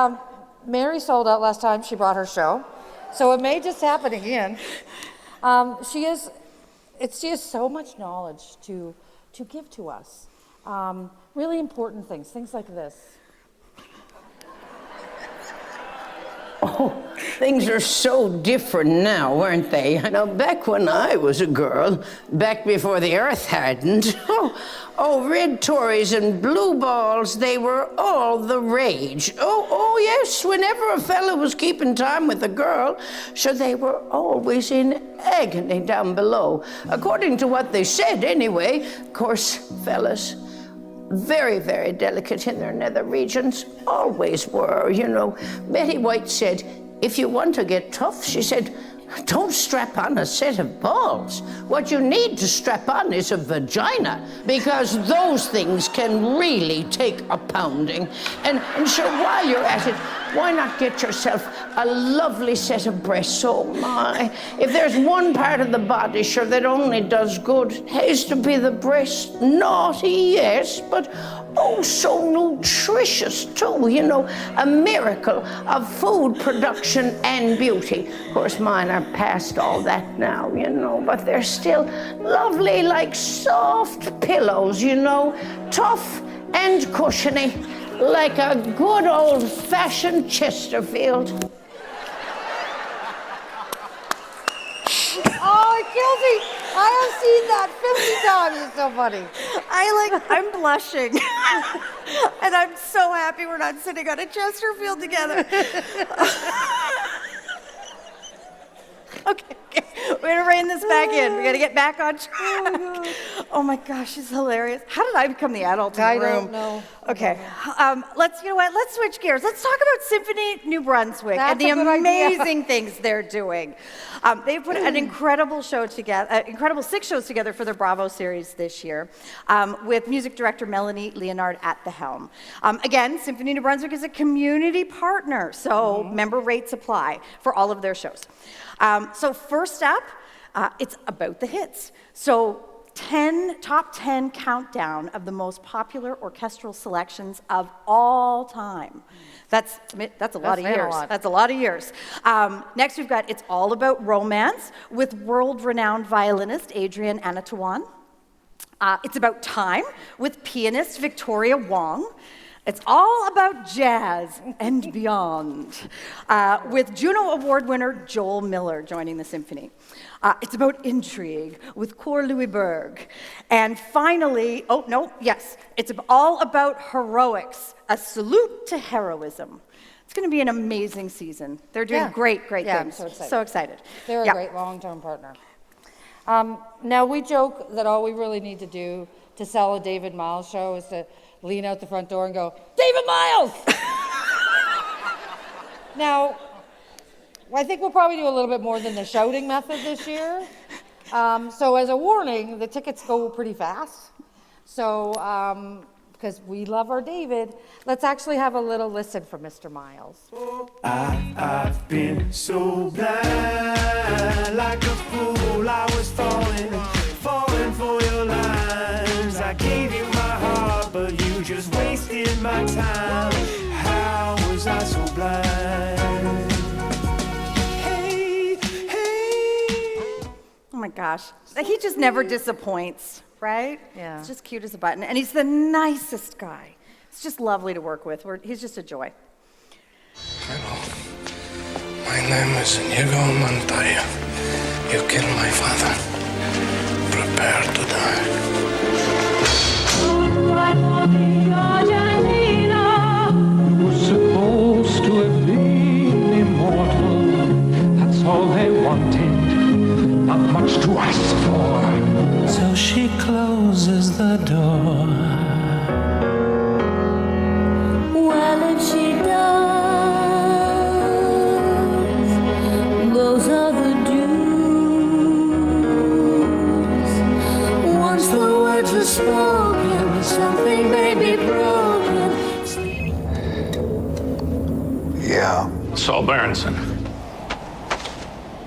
Mary sold out last time she brought her show, so it may just happen again. She has so much knowledge to give to us. Really important things like this. Oh, things are so different now, aren't they? Now, back when I was a girl, back before the earth hardened, red Tories and blue balls, they were all the rage. Oh, yes, whenever a fella was keeping time with a girl, sure, they were always in agony down below. According to what they said, anyway. Of course, fellas, very, very delicate in their nether regions, always were, Betty White said, if you want to get tough, she said, don't strap on a set of balls. What you need to strap on is a vagina, because those things can really take a pounding. And sure, while you're at it, why not get yourself a lovely set of breasts? Oh my, if there's one part of the body, sure, that only does good, it has to be the breast. Naughty, yes, but oh, so nutritious too, a miracle of food production and beauty. Of course, mine are past all that now, but they're still lovely, like soft pillows, tough and cushiony, like a good old-fashioned Chesterfield. Oh, Kelsey, I have seen that 50 times. It's so funny. I'm blushing. And I'm so happy we're not sitting on a Chesterfield together. Okay. We're gonna rein this back in. We gotta get back on track. Oh my gosh, it's hilarious. How did I become the adult in the room? I don't know. Okay, let's switch gears. Let's talk about Symphony New Brunswick That's and a the good idea. amazing things they're doing. They've put an incredible show together, incredible 6 shows together for their Bravo series this year, with music director Melanie Leonard at the helm. Again, Symphony New Brunswick is a community partner, so member rates apply for all of their shows. So first up, it's about the hits. So top 10 countdown of the most popular orchestral selections of all time. That's a lot of years. That's a lot of years. Next, we've got It's All About Romance with world-renowned violinist Adrian Anatouan. It's about time with pianist Victoria Wong. It's all about jazz and beyond, with Juno Award winner Joel Miller joining the symphony. It's about intrigue with Cor Louis Berg. And finally, it's all about heroics, a salute to heroism. It's going to be an amazing season. They're doing great things. I'm so excited. So excited. They're a great long-term partner. Now, we joke that all we really need to do to sell a David Miles show is to lean out the front door and go, David Miles! Now, I think we'll probably do a little bit more than the shouting method this year. So as a warning, the tickets go pretty fast. So, because we love our David, let's actually have a little listen from Mr. Miles. I've been so blind, like a fool. I was falling for your lines. I gave you my heart, but you just wasted my time. How was I so blind? Hey. Oh my gosh. He just never disappoints, right? Yeah. He's just cute as a button. And he's the nicest guy. It's just lovely to work with. He's just a joy. Hello. My name is Inigo Montoya. You killed my father. Prepare to die. Who's supposed to have been immortal? That's all they wanted. Not much to ask for. So she closes the door. Well, if she does, those are the dues. Once the words are spoken, something may be broken. Yeah. Saul Berenson.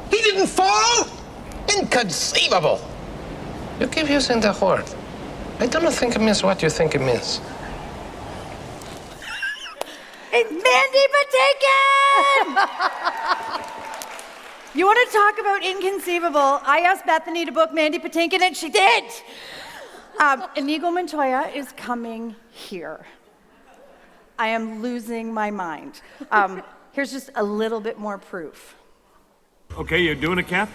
He didn't fall? Inconceivable. You keep using the word. I don't think it means what you think it means. It's Mandy Patinkin! You want to talk about inconceivable? I asked Bethany to book Mandy Patinkin, and she did! Inigo Montoya is coming here. I am losing my mind. Here's just a little bit more proof. Okay, you're doing it, Cap?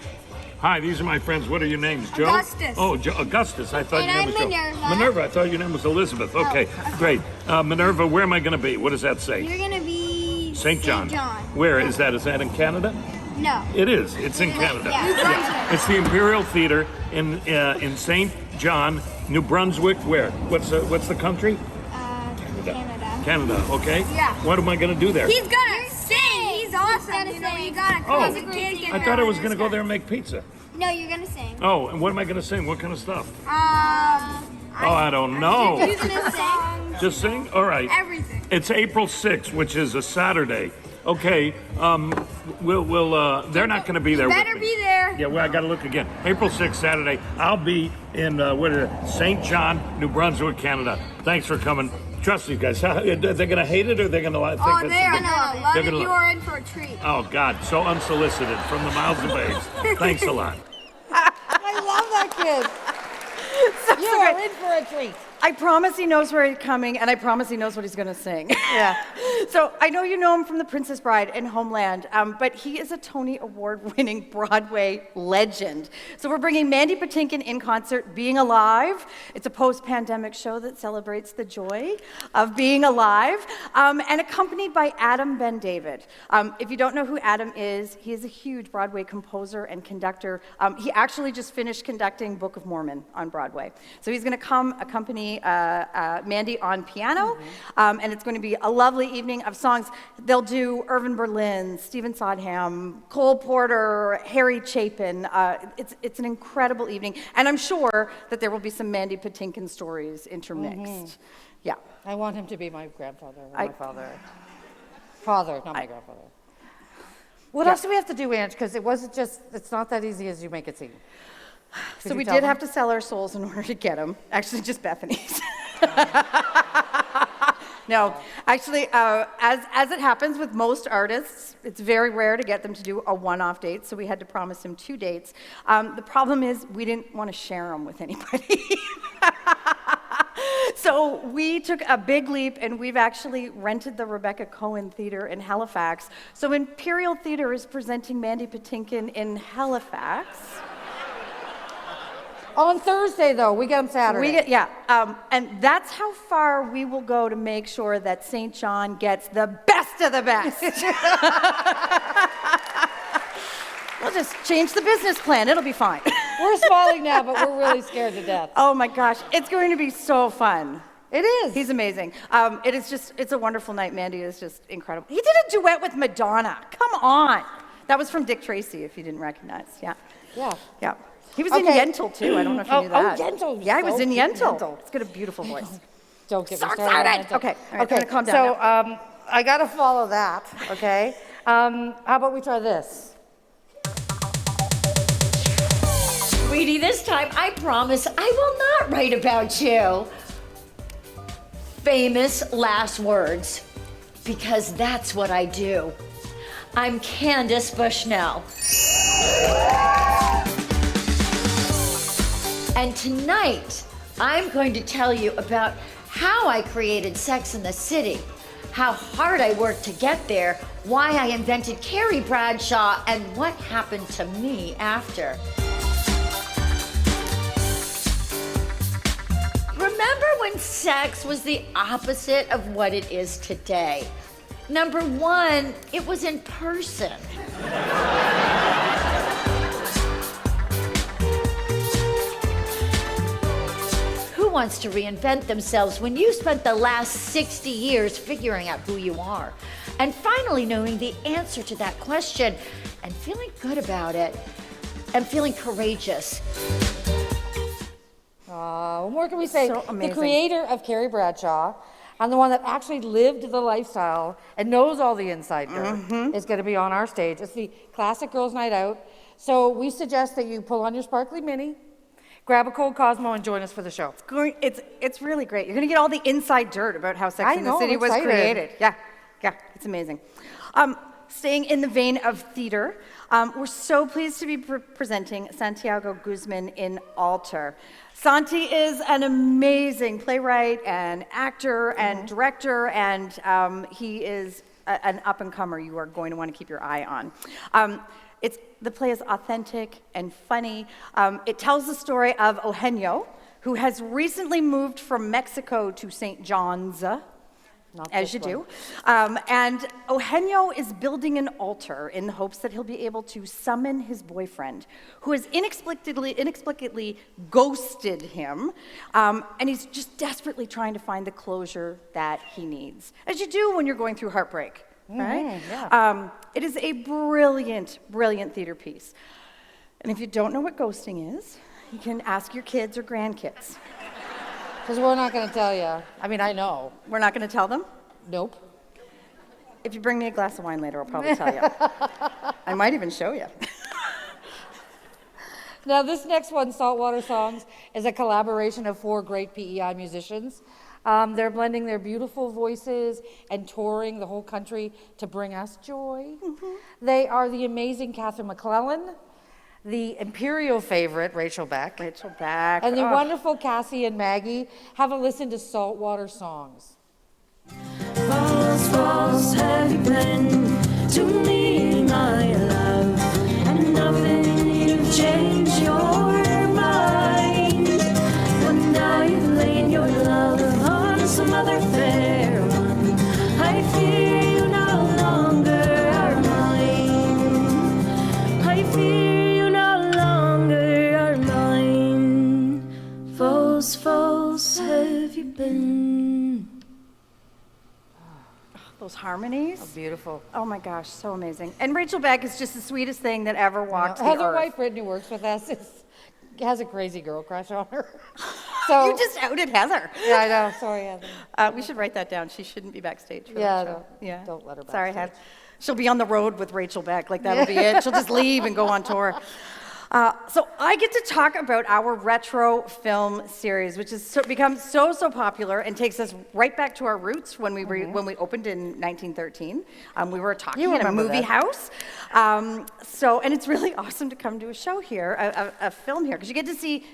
Hi, these are my friends. What are your names, Joe? Augustus. Oh, Augustus. I thought And your name was I'm Joe. Minerva. Minerva. I thought your name was Elizabeth. Okay, great. Minerva, where am I going to be? What does that say? You're gonna be St. John. John. Where is that? Is that in Canada? No. It is. It's in Canada. Yeah. New Brunswick. It's the Imperial Theater in St. John, New Brunswick. Where? What's the country? Canada. Canada. Okay. Yeah. What am I going to do there? He's gonna sing. He's awesome. You gotta Oh, cause a kid. I thought I was going to go there and make pizza. No, you're gonna sing. Oh, and what am I going to sing? What kind of stuff? I don't know. You're gonna sing Just sing? All right. everything. It's April 6th, which is a Saturday. Okay, they're not going to be there Better with me. be there. Yeah, well, I got to look again. April 6th, Saturday. I'll be in, St. John, New Brunswick, Canada. Thanks for coming. Trust these guys. Are they going to hate it or they're going to think Oh, it's they're good? gonna love They're it. gonna You love- are in for a treat. Oh, God, so unsolicited from the mouths of babes. Thanks a lot. I love that kid. You are in for a treat. I promise he knows where he's coming, and I promise he knows what he's going to sing. Yeah. So I know you know him from The Princess Bride and Homeland, but he is a Tony Award-winning Broadway legend. So we're bringing Mandy Patinkin in concert, Being Alive. It's a post-pandemic show that celebrates the joy of being alive, and accompanied by Adam Ben David. If you don't know who Adam is, he is a huge Broadway composer and conductor. He actually just finished conducting Book of Mormon on Broadway. So he's going to come accompany Mandy on piano, and it's going to be a lovely evening of songs. They'll do Irving Berlin, Stephen Sondheim, Cole Porter, Harry Chapin. It's an incredible evening, and I'm sure that there will be some Mandy Patinkin stories intermixed. Yeah. I want him to be my grandfather, or my father. Father, not my grandfather. What else do we have to do, Ange? Because it's not that easy as you make it seem. So we did have to sell our souls in order to get them. Actually, just Bethany's. No, actually, as it happens with most artists, it's very rare to get them to do a one-off date, so we had to promise him 2 dates. The problem is we didn't want to share them with anybody. So we took a big leap, and we've actually rented the Rebecca Cohen Theater in Halifax. So Imperial Theater is presenting Mandy Patinkin in Halifax. On Thursday, though, we get them Saturday. And that's how far we will go to make sure that St. John gets the best of the best. We'll just change the business plan. It'll be fine. We're smiling now, but we're really scared to death. Oh my gosh, it's going to be so fun. It is. He's amazing. It's a wonderful night. Mandy is just incredible. He did a duet with Madonna. Come on. That was from Dick Tracy, if you didn't recognize. Yeah. Yeah. He was in Yentl, too. I don't know if you knew that. Oh, Yentl. Yeah, he was in Yentl. Yentl. He's got a beautiful voice. Don't get So me started. excited. Okay, all right, I'm gonna calm down So now. I got to follow that, okay? How about we try this? Sweetie, this time I promise I will not write about you. Famous last words, because that's what I do. I'm Candace Bushnell. And tonight, I'm going to tell you about how I created Sex in the City, how hard I worked to get there, why I invented Carrie Bradshaw, and what happened to me after. Remember when sex was the opposite of what it is today? Number one, it was in person. Who wants to reinvent themselves when you spent the last 60 years figuring out who you are and finally knowing the answer to that question and feeling good about it and feeling courageous? What more can we say? So the amazing. creator of Carrie Bradshaw and the one that actually lived the lifestyle and knows all the inside dirt is going to be on our stage. It's the Classic Girls Night Out. So we suggest that you pull on your sparkly mini, grab a cold Cosmo, and join us for the show. It's really great. You're going to get all the inside dirt about how Sex in the City was created. Yeah, it's amazing. Staying in the vein of theater, we're so pleased to be presenting Santiago Guzman in Alter. Santi is an amazing playwright and actor and director, and he is an up-and-comer you are going to want to keep your eye on. The play is authentic and funny. It tells the story of Eugenio, who has recently moved from Mexico to St. John's, as you do. And Eugenio is building an altar in the hopes that he'll be able to summon his boyfriend, who has inexplicably ghosted him, and he's just desperately trying to find the closure that he needs, as you do when you're going through heartbreak, right? Yeah. It is a brilliant, brilliant theater piece. And if you don't know what ghosting is, you can ask your kids or grandkids. Because we're not going to tell you. I mean, I know. We're not going to tell them? Nope. If you bring me a glass of wine later, I'll probably tell you. I might even show you. Now, this next one, Saltwater Songs, is a collaboration of 4 great PEI musicians. They're blending their beautiful voices and touring the whole country to bring us joy. They are the amazing Catherine McClellan, the Imperial favorite, Rachel Beck. And the wonderful Cassie and Maggie. Have a listen to Saltwater Songs. False, false have you been to me, my love, and nothing you've changed your mind. But now you've laid your love on some other fair one. I fear you no longer are mine. I fear you no longer are mine. False, false have you been. Those harmonies. Oh, beautiful. Oh my gosh, so amazing. And Rachel Beck is just the sweetest thing that ever walked the Heather earth. White Britton, who works with us, has a crazy girl crush on her. So You just outed Heather. Yeah, I know. Sorry, Heather. We should write that down. She shouldn't be backstage for Yeah, that show. Yeah, don't let her Sorry, backstage. Heather. She'll be on the road with Rachel Beck. Like, that'll be it. She'll just leave and go on tour. So I get to talk about our retro film series, which has become so popular and takes us right back to our roots when we opened in 1913. We were talking in a movie house. And it's really awesome to come to a show here, a film here, because you get to see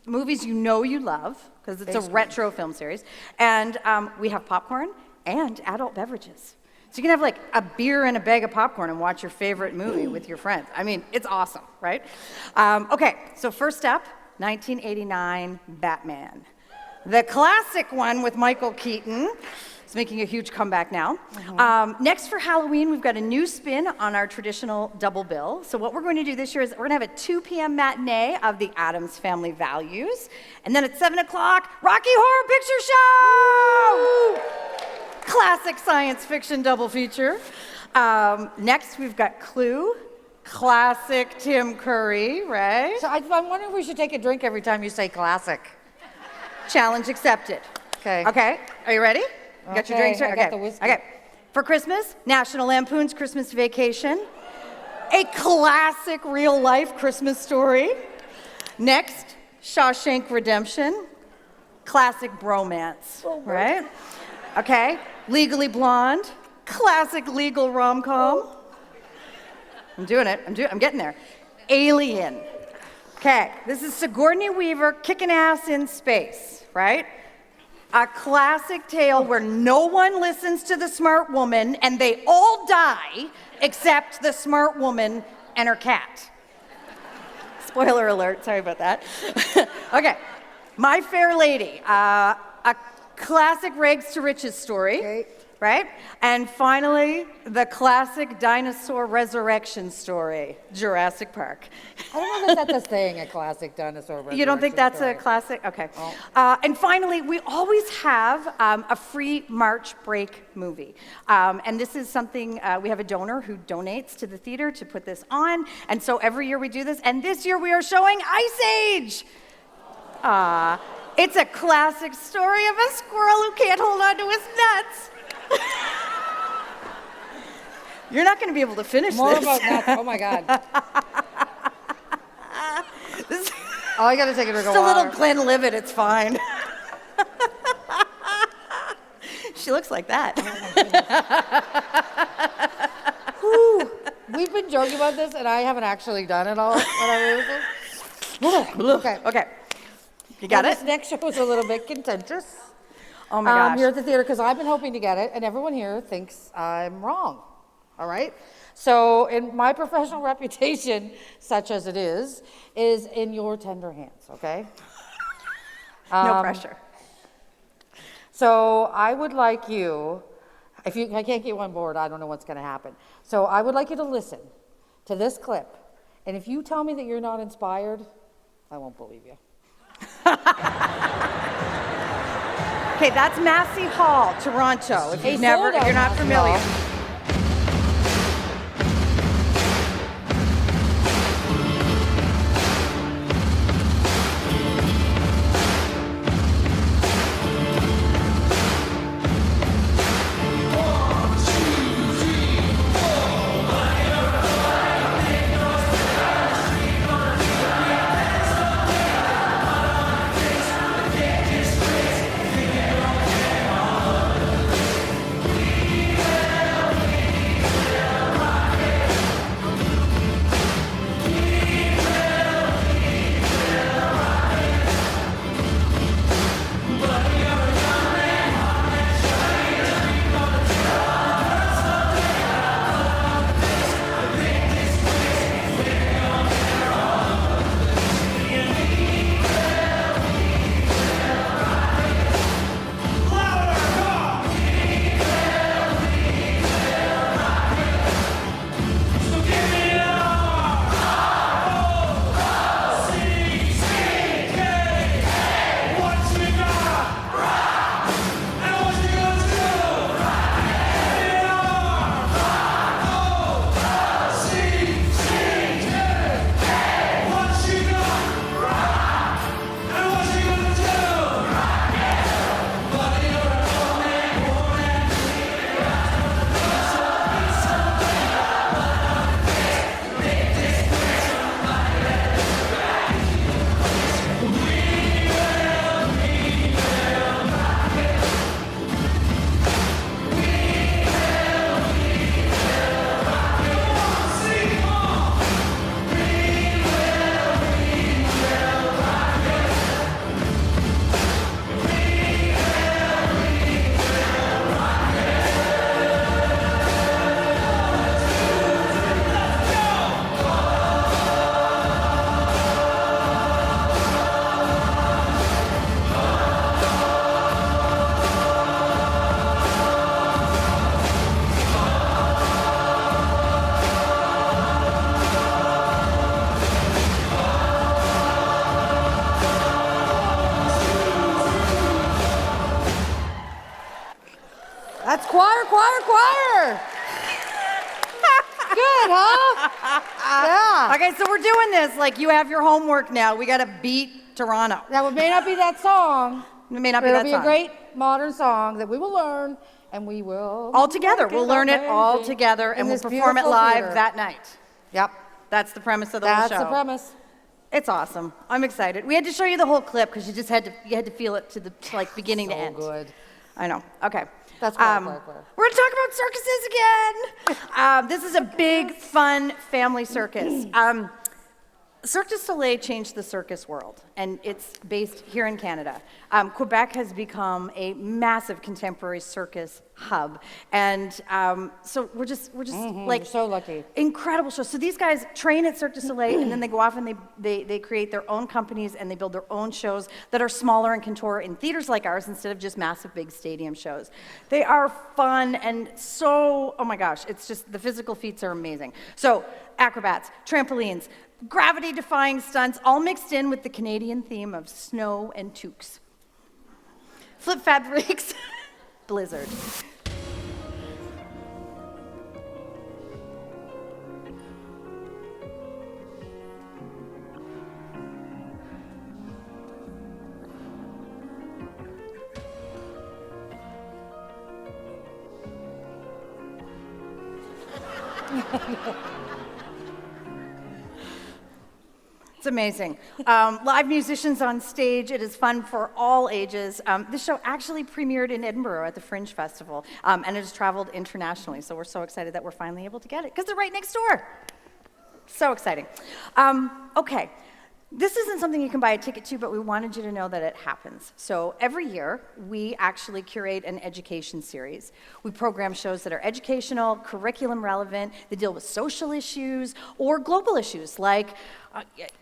movies you know you love, because it's a retro film series. And we have popcorn and adult beverages. So you can have like a beer and a bag of popcorn and watch your favorite movie with your friends. I mean, it's awesome, right? Okay, so first up, 1989 Batman. The classic one with Michael Keaton. It's making a huge comeback now. Next for Halloween, we've got a new spin on our traditional double bill. So what we're going to do this year is we're going to have a 2 p.m. matinee of the Addams Family Values. And then at 7 o'clock, Rocky Horror Picture Show! Classic science fiction double feature. Next, we've got Clue. Classic Tim Curry, right? So I'm wondering if we should take a drink every time you say classic. Challenge accepted. Okay. Okay, are you ready? You got your drinks ready? I got the whiskey. Okay. For Christmas, National Lampoon's Christmas Vacation. A classic real-life Christmas story. Next, Shawshank Redemption. Classic bromance, right? Okay. Legally Blonde. Classic legal rom-com. I'm doing it. I'm getting there. Alien. Okay. This is Sigourney Weaver kicking ass in space, right? A classic tale where no one listens to the smart woman and they all die except the smart woman and her cat. Spoiler alert, sorry about that. Okay, My Fair Lady, a classic rags to riches story, right? And finally, the classic dinosaur resurrection story, Jurassic Park. I don't know that that's a thing, a classic dinosaur resurrection. You don't think that's a classic? Okay. And finally, we always have a free March break movie. And this is something, we have a donor who donates to the theater to put this on. And so every year we do this. And this year we are showing Ice Age. It's a classic story of a squirrel who can't hold on to his nuts. You're not going to be able to finish More this. about nuts. Oh my God. Oh, I got to take a drink of Just a water. little Glenlivet, it's fine. She looks like that. Whew. We've been joking about this, and I haven't actually done it all. Okay. Okay. You got it? This next show is a little bit contentious. Oh my gosh. Here at the theater, because I've been hoping to get it, and everyone here thinks I'm wrong. All right? So, in my professional reputation, such as it is in your tender hands, okay? No pressure. So, I would like you, I can't get you on board, I don't know what's going to happen. So, I would like you to listen to this clip, and if you tell me that you're not inspired, I won't believe you. Okay, that's Massey Hall, Toronto. If you're not familiar. choir. Good, huh? Yeah. Okay, so we're doing this. Like, you have your homework now. We got to beat Toronto. Now, it may not be that song. It may not but be that it'll be song. a great modern song that we will learn, and we will all together. make We'll learn it all amazing together, in and we'll this perform it beautiful live theater. that night. Yep. That's the premise of the whole That's show. the premise. It's awesome. I'm excited. We had to show you the whole clip because you had to feel it to the beginning to end. good. I know. Okay. That's We're going to talk about circuses again. This is a big, fun family circus. Cirque du Soleil changed the circus world, and it's based here in Canada. Quebec has become a massive contemporary circus hub, and so we're just like so lucky. Incredible show. So these guys train at Cirque du Soleil, and then they go off and they create their own companies and they build their own shows that are smaller and contour in theaters like ours instead of just massive big stadium shows. They are fun and so, oh my gosh, it's just the physical feats are amazing. So acrobats, trampolines, gravity-defying stunts, all mixed in with the Canadian theme of snow and toques. Flip fabrics, blizzard. It's amazing. Live musicians on stage. It is fun for all ages. This show actually premiered in Edinburgh at the Fringe Festival, and it has traveled internationally. So we're so excited that we're finally able to get it because they're right next door. So exciting. Okay. This isn't something you can buy a ticket to, but we wanted you to know that it happens. So every year, we actually curate an education series. We program shows that are educational, curriculum relevant, that deal with social issues or global issues like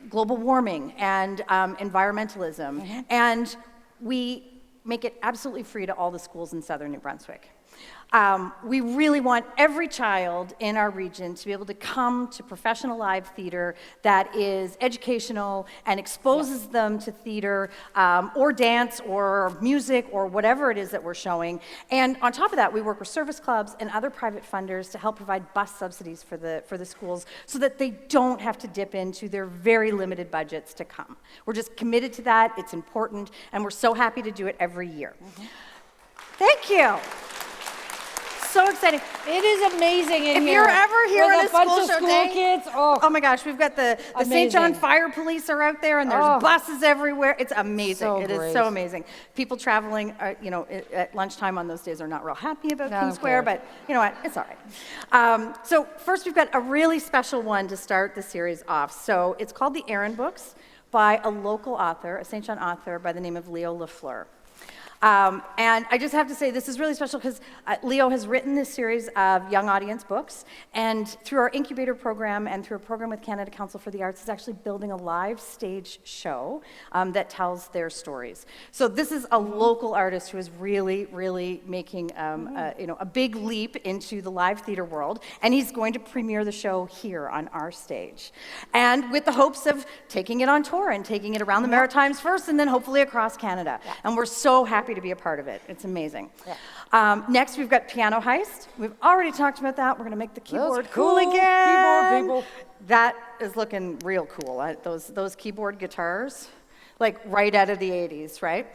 global warming and environmentalism. And we make it absolutely free to all the schools in southern New Brunswick. We really want every child in our region to be able to come to professional live theater that is educational and exposes them to theater or dance or music or whatever it is that we're showing. And on top of that, we work with service clubs and other private funders to help provide bus subsidies for the schools so that they don't have to dip into their very limited budgets to come. We're just committed to that. It's important, and we're so happy to do it every year. Thank you. So exciting. It is amazing in if here. you're ever here with on a bunch school of show school day, kids, oh my gosh, we've got the St. John Amazing. Fire Police are out there, and there's Oh. buses everywhere. It's amazing. So It is great. so amazing. People traveling, at lunchtime on those days are not real happy about No, King of Square, course. but you know what? It's all right. So first, we've got a really special one to start the series off. So it's called The Aaron Books by a local author, a St. John author by the name of Leo Lafleur. And I just have to say, this is really special because Leo has written this series of young audience books, and through our incubator program and through a program with Canada Council for the Arts, is actually building a live stage show that tells their stories. So this is a local artist who is really, really making a big leap into the live theater world, and he's going to premiere the show here on our stage, and with the hopes of taking it on tour and taking it around the Maritimes first, and then hopefully across Canada. And we're so happy to be a part of it. It's amazing. Next, we've got Piano Heist. We've already talked about that. We're going to make the keyboard cool again. Keyboard people. That is looking real cool. Those keyboard guitars, like right out of the 80s, right?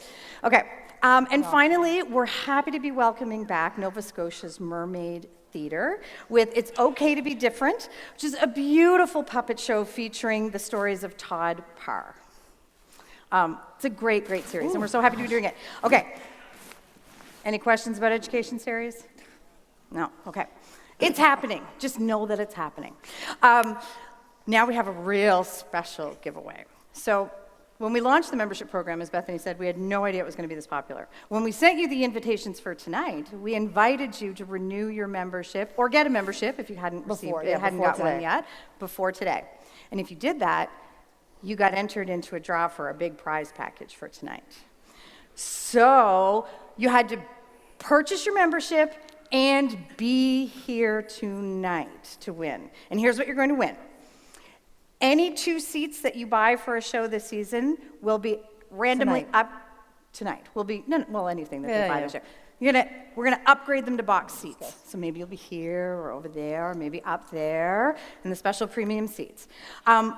Okay. And finally, we're happy to be welcoming back Nova Scotia's Mermaid Theatre with It's Okay to Be Different, which is a beautiful puppet show featuring the stories of Todd Parr. It's a great, great series, and we're so happy to be doing it. Okay. Any questions about education series? No? Okay. It's happening. Just know that it's happening. Now we have a real special giveaway. So when we launched the membership program, as Bethany said, we had no idea it was going to be this popular. When we sent you the invitations for tonight, we invited you to renew your membership or get a membership if you hadn't hadn't got one yet before today. And if you did that, you got entered into a draw for a big prize package for tonight. So you had to purchase your membership and be here tonight to win. And here's what you're going to win. Any 2 seats that you buy for a show this season will be randomly up tonight. Will be anything that they buy this year. We're gonna upgrade them to box seats. So maybe you'll be here or over there or maybe up there in the special premium seats.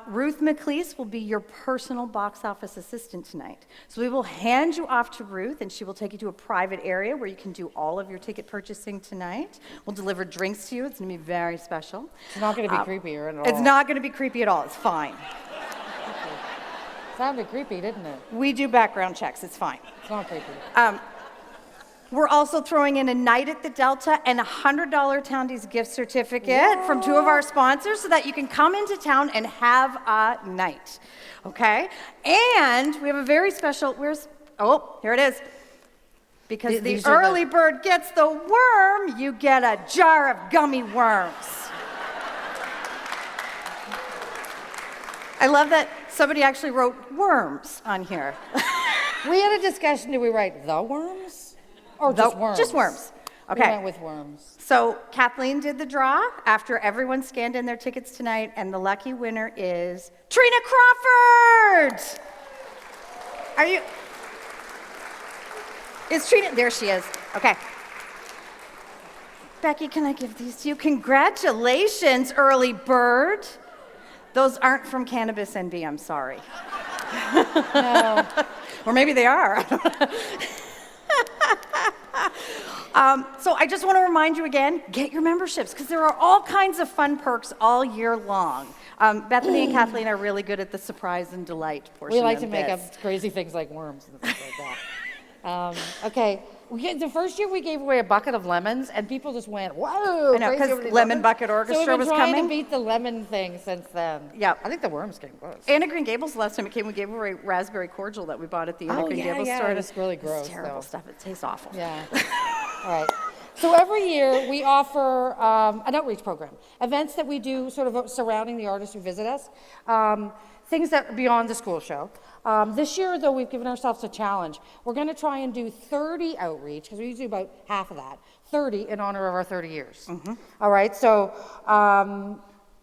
Ruth McLeese will be your personal box office assistant tonight. So we will hand you off to Ruth and she will take you to a private area where you can do all of your ticket purchasing tonight. We'll deliver drinks to you. It's gonna be very special. It's not gonna be creepy at all. It's not gonna be creepy at all. It's fine. Sounded creepy, didn't it? We do background checks. It's fine. It's not creepy. We're also throwing in a night at the Delta and a $100 Towndies gift certificate from two of our sponsors so that you can come into town and have a night, okay? And we have a very special, here it is. Because the early bird gets the worm, you get a jar of gummy worms. I love that somebody actually wrote worms on here. We had a discussion, did we write the worms? Or just worms? Just worms. Okay. We went with worms. So Kathleen did the draw after everyone scanned in their tickets tonight, and the lucky winner is Trina Crawford! Is Trina, there she is. Okay. Becky, can I give these to you? Congratulations, early bird. Those aren't from Cannabis NB, I'm sorry. No. Or maybe they are. So I just want to remind you again, get your memberships, because there are all kinds of fun perks all year long. Bethany and Kathleen are really good at the surprise and delight portion. We like of to make this. up crazy things like worms and things like that. Okay, the first year we gave away a bucket of lemons, and people just went, whoa! I know, crazy because over these Lemon lemons. Bucket Orchestra so we've was been trying coming. to beat the lemon thing since then. Yeah. I think the worms came close. Anna Green Gables, last time it came, we gave away raspberry cordial that we bought at the Anna Green Gables store. It's really gross. It's terrible though. stuff. It tastes awful. Yeah. All right. So every year we offer an outreach program, events that we do sort of surrounding the artists who visit us, things that are beyond the school show. This year, though, we've given ourselves a challenge. We're going to try and do 30 outreach, because we usually do about half of that, 30 in honor of our 30 years. Mm-hmm. All right, so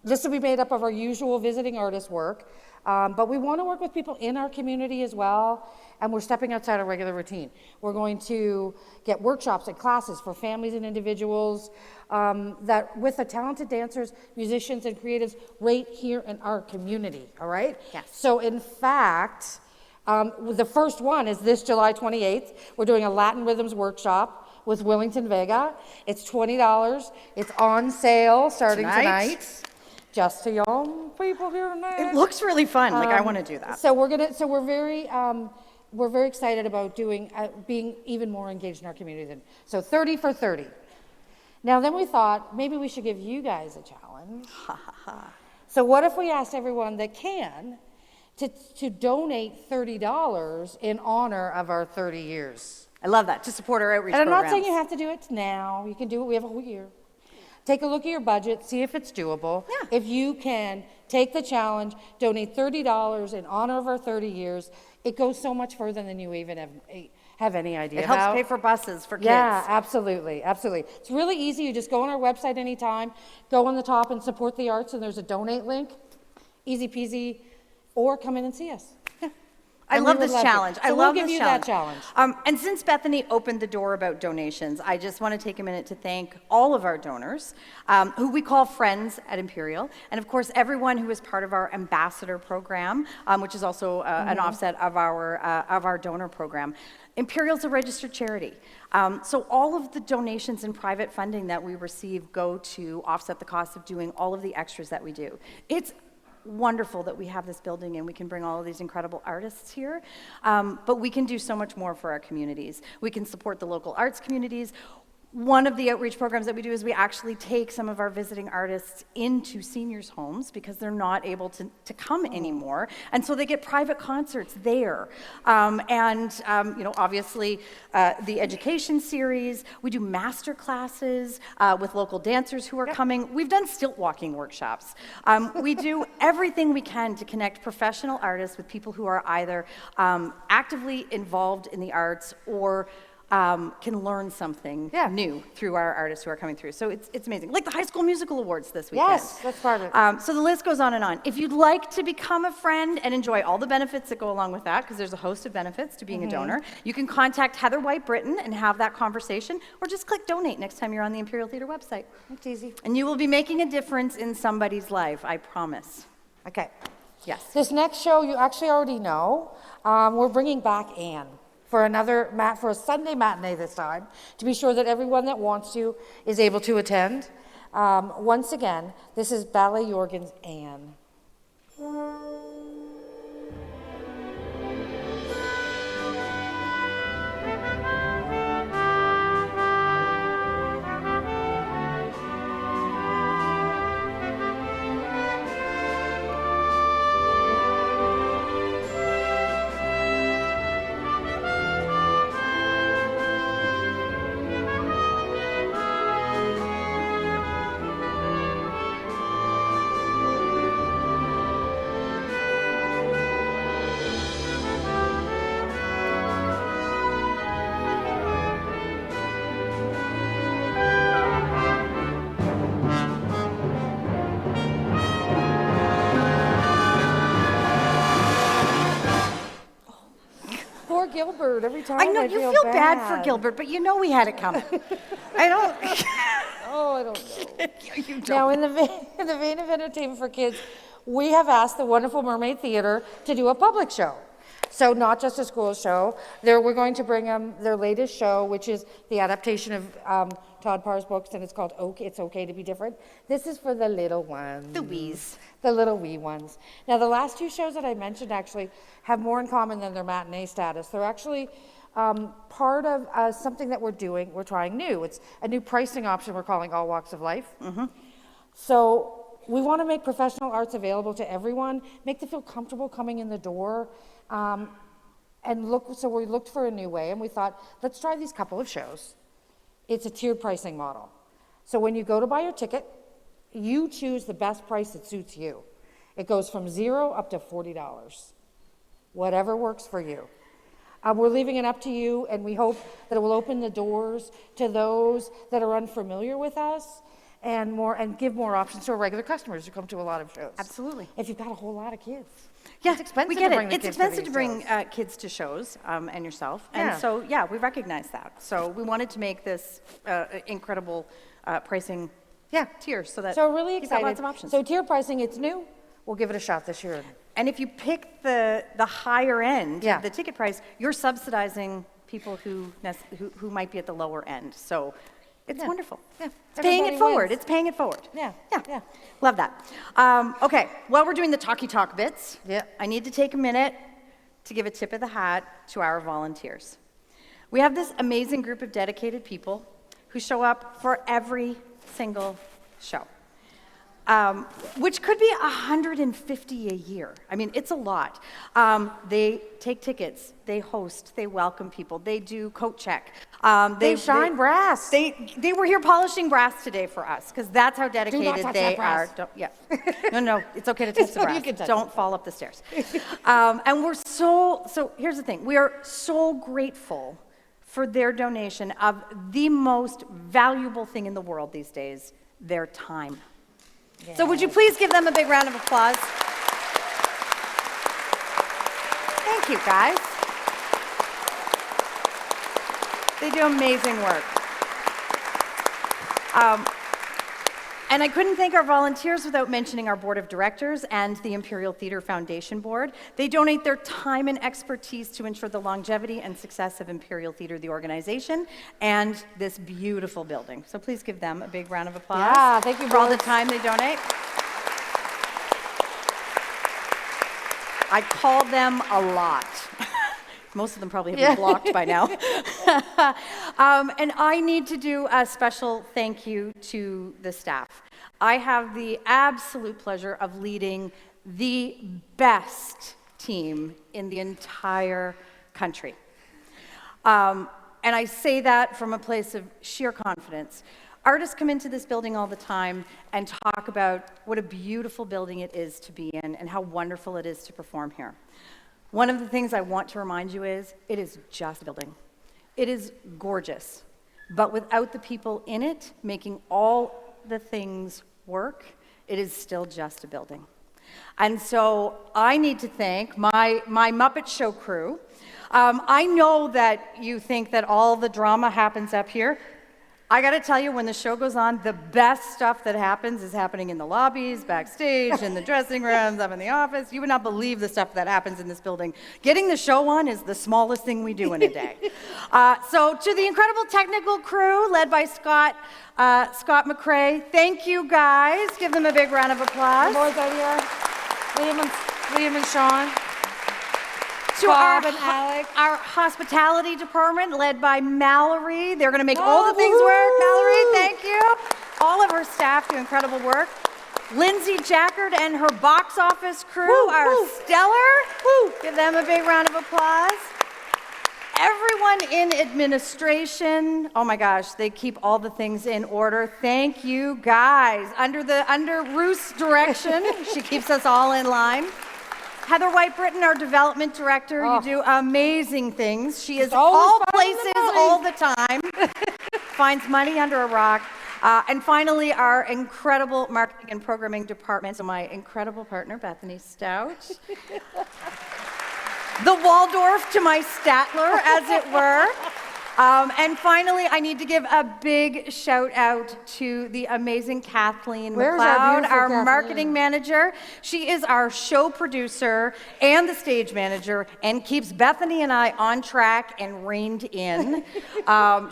this will be made up of our usual visiting artist work, but we want to work with people in our community as well, and we're stepping outside our regular routine. We're going to get workshops and classes for families and individuals that with the talented dancers, musicians, and creatives right here in our community, all right? Yes. So in fact, the first one is this July 28th. We're doing a Latin Rhythms workshop with Willington Vega. It's $20. It's on sale starting tonight. Just to young people here tonight. It looks really fun. I want to do that. So we're very excited about doing being even more engaged in our community than so 30 for 30. Now then we thought maybe we should give you guys a challenge. So what if we asked everyone that can to donate $30 in honor of our 30 years? I love that, to support our outreach And I'm programs. not saying you have to do it now. You can do it. We have a whole year. Take a look at your budget, see if it's doable. Yeah. If you can, take the challenge, donate $30 in honor of our 30 years. It goes so much further than you even have any idea It helps about. pay for buses for kids. Yeah, absolutely, absolutely. It's really easy. You just go on our website anytime, go on the top and support the arts, and there's a donate link. Easy peasy. Or come in and see us. I And love we would this challenge. it. I So love we'll give this you challenge. that challenge. And since Bethany opened the door about donations, I just want to take a minute to thank all of our donors, who we call friends at Imperial, and of course everyone who is part of our ambassador program, which is also an offset of our donor program. Imperial's a registered charity. So all of the donations and private funding that we receive go to offset the cost of doing all of the extras that we do. It's wonderful that we have this building and we can bring all of these incredible artists here, but we can do so much more for our communities. We can support the local arts communities. One of the outreach programs that we do is we actually take some of our visiting artists into seniors' homes because they're not able to come anymore, and so they get private concerts there. Obviously, the education series, we do master classes with local dancers who are coming. We've done stilt walking workshops. We do everything we can to connect professional artists with people who are either actively involved in the arts or can learn something new through our artists who are coming through. So it's amazing. Like the High School Musical Awards this weekend. Yes, that's part of it. So the list goes on and on. If you'd like to become a friend and enjoy all the benefits that go along with that, because there's a host of benefits to being a donor, you can contact Heather White Britton and have that conversation, or just click donate next time you're on the Imperial Theatre website. It's easy. And you will be making a difference in somebody's life, I promise. Okay. Yes. This next show you actually already know. We're bringing back Anne for for a Sunday matinee this time, to be sure that everyone that wants to is able to attend. Once again, this is Ballet Jorgen's Anne. Poor Gilbert, every time I know, you feel bad for Gilbert, but you know we had it coming. I don't... Oh, I don't know. You don't. Now, in the vein of entertainment for kids, we have asked the Wonderful Mermaid Theatre to do a public show. So not just a school show. We're going to bring them their latest show, which is the adaptation of Todd Parr's books, and it's called It's Okay to Be Different. This is for the little ones. The wees. The little wee ones. Now, the last two shows that I mentioned actually have more in common than their matinee status. They're actually part of something that we're trying new. It's a new pricing option we're calling All Walks of Life. So we want to make professional arts available to everyone, make them feel comfortable coming in the door, so we looked for a new way, and we thought, let's try these couple of shows. It's a tiered pricing model. So when you go to buy your ticket, you choose the best price that suits you. It goes from $0 up to $40. Whatever works for you. We're leaving it up to you, and we hope that it will open the doors to those that are unfamiliar with us, and give more options to our regular customers who come to a lot of shows. Absolutely. If you've got a whole lot of kids. Yeah, It's expensive we get to bring it. the It's kids to expensive to these bring shows. kids to shows and yourself. Yeah. And so, yeah, we recognize that. So we wanted to make this incredible pricing tier so that So really you've got excited. lots of options. So tier pricing, it's new. We'll give it a shot this year. And if you pick the higher end, the ticket price, you're subsidizing people who might be at the lower end. So it's wonderful. Yeah. It's paying it Everybody forward. wins. It's paying it forward. Yeah. Love that. Okay, while we're doing the talky talk bits, I need to take a minute to give a tip of the hat to our volunteers. We have this amazing group of dedicated people who show up for every single show. Which could be 150 a year. I mean, it's a lot. They take tickets, they host, they welcome people, they do coat check. They shine brass. They were here polishing brass today for us, because that's how dedicated touch they that brass. are. No, it's okay to touch the You brass. can touch Don't fall up the stairs. And we're so here's the thing. We are so grateful for their donation of the most valuable thing in the world these days, their time. So would you please give them a big round of applause? Thank you, guys. They do amazing work. And I couldn't thank our volunteers without mentioning our board of directors and the Imperial Theatre Foundation Board. They donate their time and expertise to ensure the longevity and success of Imperial Theatre, the organization, and this beautiful building. So please give them a big round of applause. Yeah, thank you for all the both. time they donate. I called them a lot. Most of them probably have been blocked by now. And I need to do a special thank you to the staff. I have the absolute pleasure of leading the best team in the entire country. And I say that from a place of sheer confidence. Artists come into this building all the time and talk about what a beautiful building it is to be in and how wonderful it is to perform here. One of the things I want to remind you is, it is just a building. It is gorgeous, but without the people in it making all the things work, it is still just a building. And so I need to thank my Muppet Show crew. I know that you think that all the drama happens up here. I gotta tell you, when the show goes on, the best stuff that happens is happening in the lobbies, backstage, in the dressing rooms, up in the office. You would not believe the stuff that happens in this building. Getting the show on is the smallest thing we do in a day. So to the incredible technical crew led by Scott McCrae, thank you guys. Give them a big round of applause. The boys out here, Liam and Sean. To Bob and Alec. Our hospitality department, led by Mallory. They're going to make all the things work. Mallory, thank you. All of her staff do incredible work. Lindsay Jackard and her box office crew are stellar. Give them a big round of applause. Everyone in administration, oh my gosh, they keep all the things in order. Thank you guys. Under Ruth's direction, she keeps us all in line. Heather White-Britton, our development director, you do amazing things. She is all places all the time, finds money under a rock. And finally, our incredible marketing and programming department, so my incredible partner, Bethany Stout. The Waldorf to my Statler, as it were. And finally, I need to give a big shout out to the amazing Kathleen Where's McLeod, our our marketing manager. She is our show producer and the stage manager and keeps Bethany and I on track and reined in.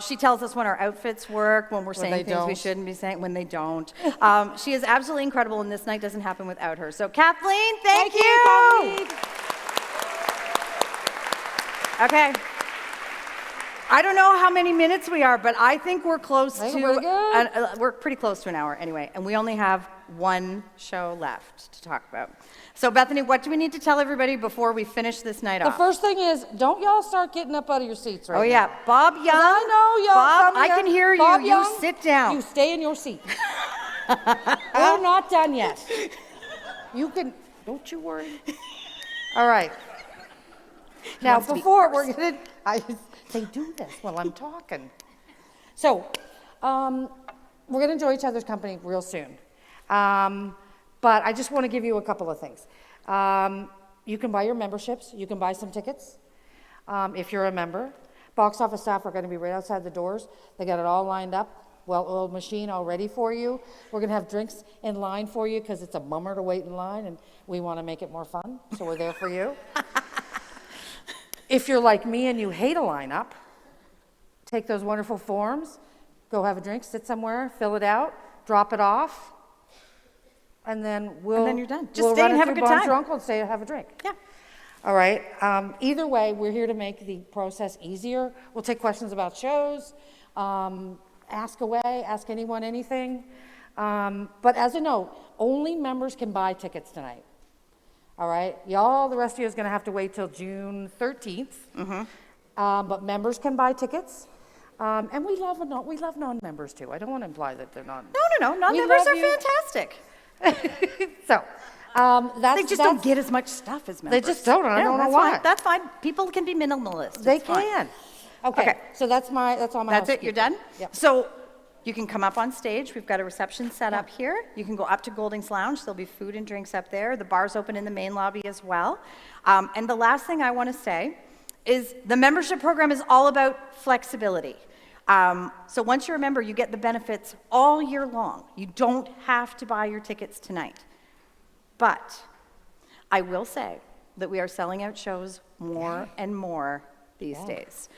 She tells us when our outfits work, when we're saying things we shouldn't be saying, when they don't. She is absolutely incredible, and this night doesn't happen without her. So Kathleen, thank you. Okay. I don't know how many minutes we are, but I think we're close we're pretty close to an hour anyway, and we only have one show left to talk about. So Bethany, what do we need to tell everybody before we finish this night off? The first thing is, don't y'all start getting up out of your seats right now. Oh yeah, Bob Young. I know, y'all. Bob, I can hear Bob you. Young, you sit down. You stay in your seat. We're not done yet. You can, don't you worry. All right. Now, before we're gonna, they do this while I'm talking. So, we're gonna enjoy each other's company real soon. But I just want to give you a couple of things. You can buy your memberships. You can buy some tickets if you're a member. Box office staff are going to be right outside the doors. They got it all lined up, well-oiled machine all ready for you. We're going to have drinks in line for you because it's a bummer to wait in line, and we want to make it more fun, so we're there for you. If you're like me and you hate a lineup, take those wonderful forms, go have a drink, sit somewhere, fill it out, drop it off, and then you're done. Just stay and have a good time. Your uncle and stay and have a drink. Yeah. All right. Either way, we're here to make the process easier. We'll take questions about shows, ask away, ask anyone anything. But as a note, only members can buy tickets tonight. All right, y'all, the rest of you is going to have to wait till June 13th. But members can buy tickets. And we love non-members too. I don't want to imply that they're not. No. Non-members are fantastic. So, they just don't get as much stuff as members. They just don't. I don't know why. Fine. That's fine. People can be minimalist. They can. Okay. So that's all my. That's it. You're done. Yep. So you can come up on stage. We've got a reception set up here. You can go up to Golding's Lounge. There'll be food and drinks up there. The bar's open in the main lobby as well. And the last thing I want to say is the membership program is all about flexibility. So once you're a member, you get the benefits all year long. You don't have to buy your tickets tonight. But I will say that we are selling out shows more and more these days.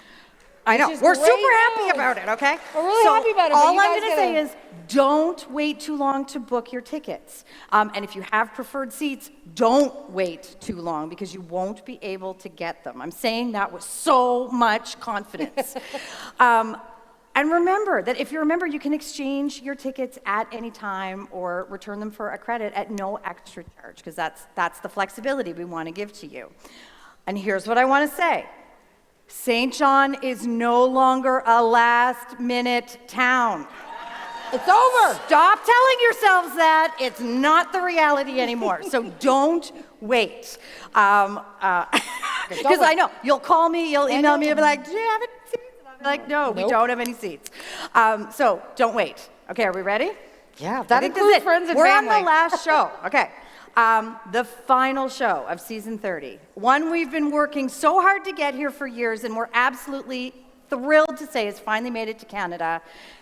I know. We're super happy about it, okay? We're really happy about it. All I'm going to say is don't wait too long to book your tickets. And if you have preferred seats, don't wait too long because you won't be able to get them. I'm saying that with so much confidence. And remember that if you're a member, you can exchange your tickets at any time or return them for a credit at no extra charge because that's the flexibility we want to give to you. And here's what I want to say. St. John is no longer a last-minute town. It's over. Stop telling yourselves that. It's not the reality anymore. So don't wait. Because I know you'll call me, you'll email me, you'll be like, "Do you have it?" Like, no, we Nope. don't have any seats. So don't wait. Okay, are we ready? Yeah, I that think this includes is it. friends and We're family. on the last show. Okay. The final show of season 30. One we've been working so hard to get here for years, and we're absolutely thrilled to say has finally made it to Canada.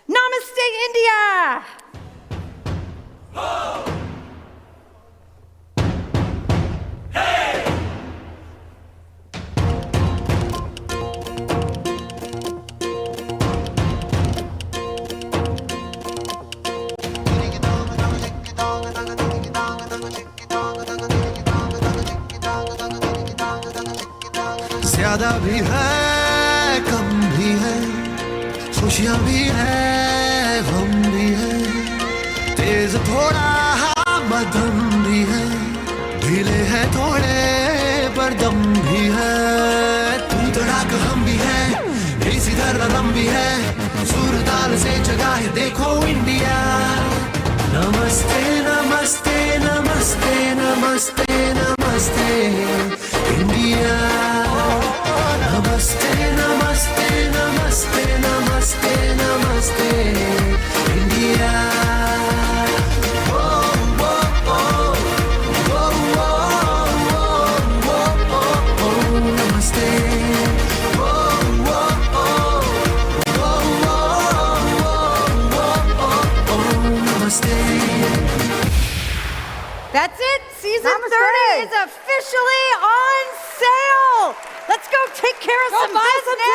Namaste, India! ज्यादा भी है कम भी है खुशियाँ भी है गम भी है तेज थोड़ा मध्यम भी है ढीले है थोड़े पर दम भी है तू तड़ाक हम भी है इसी धरम भी है सुर ताल से जगा है देखो इंडिया नमस्ते नमस्ते नमस्ते नमस्ते नमस्ते इंडिया नमस्ते नमस्ते नमस्ते नमस्ते नमस्ते इंडिया नमस्ते That's it. Season 30 is officially on sale. Let's go take care of some business.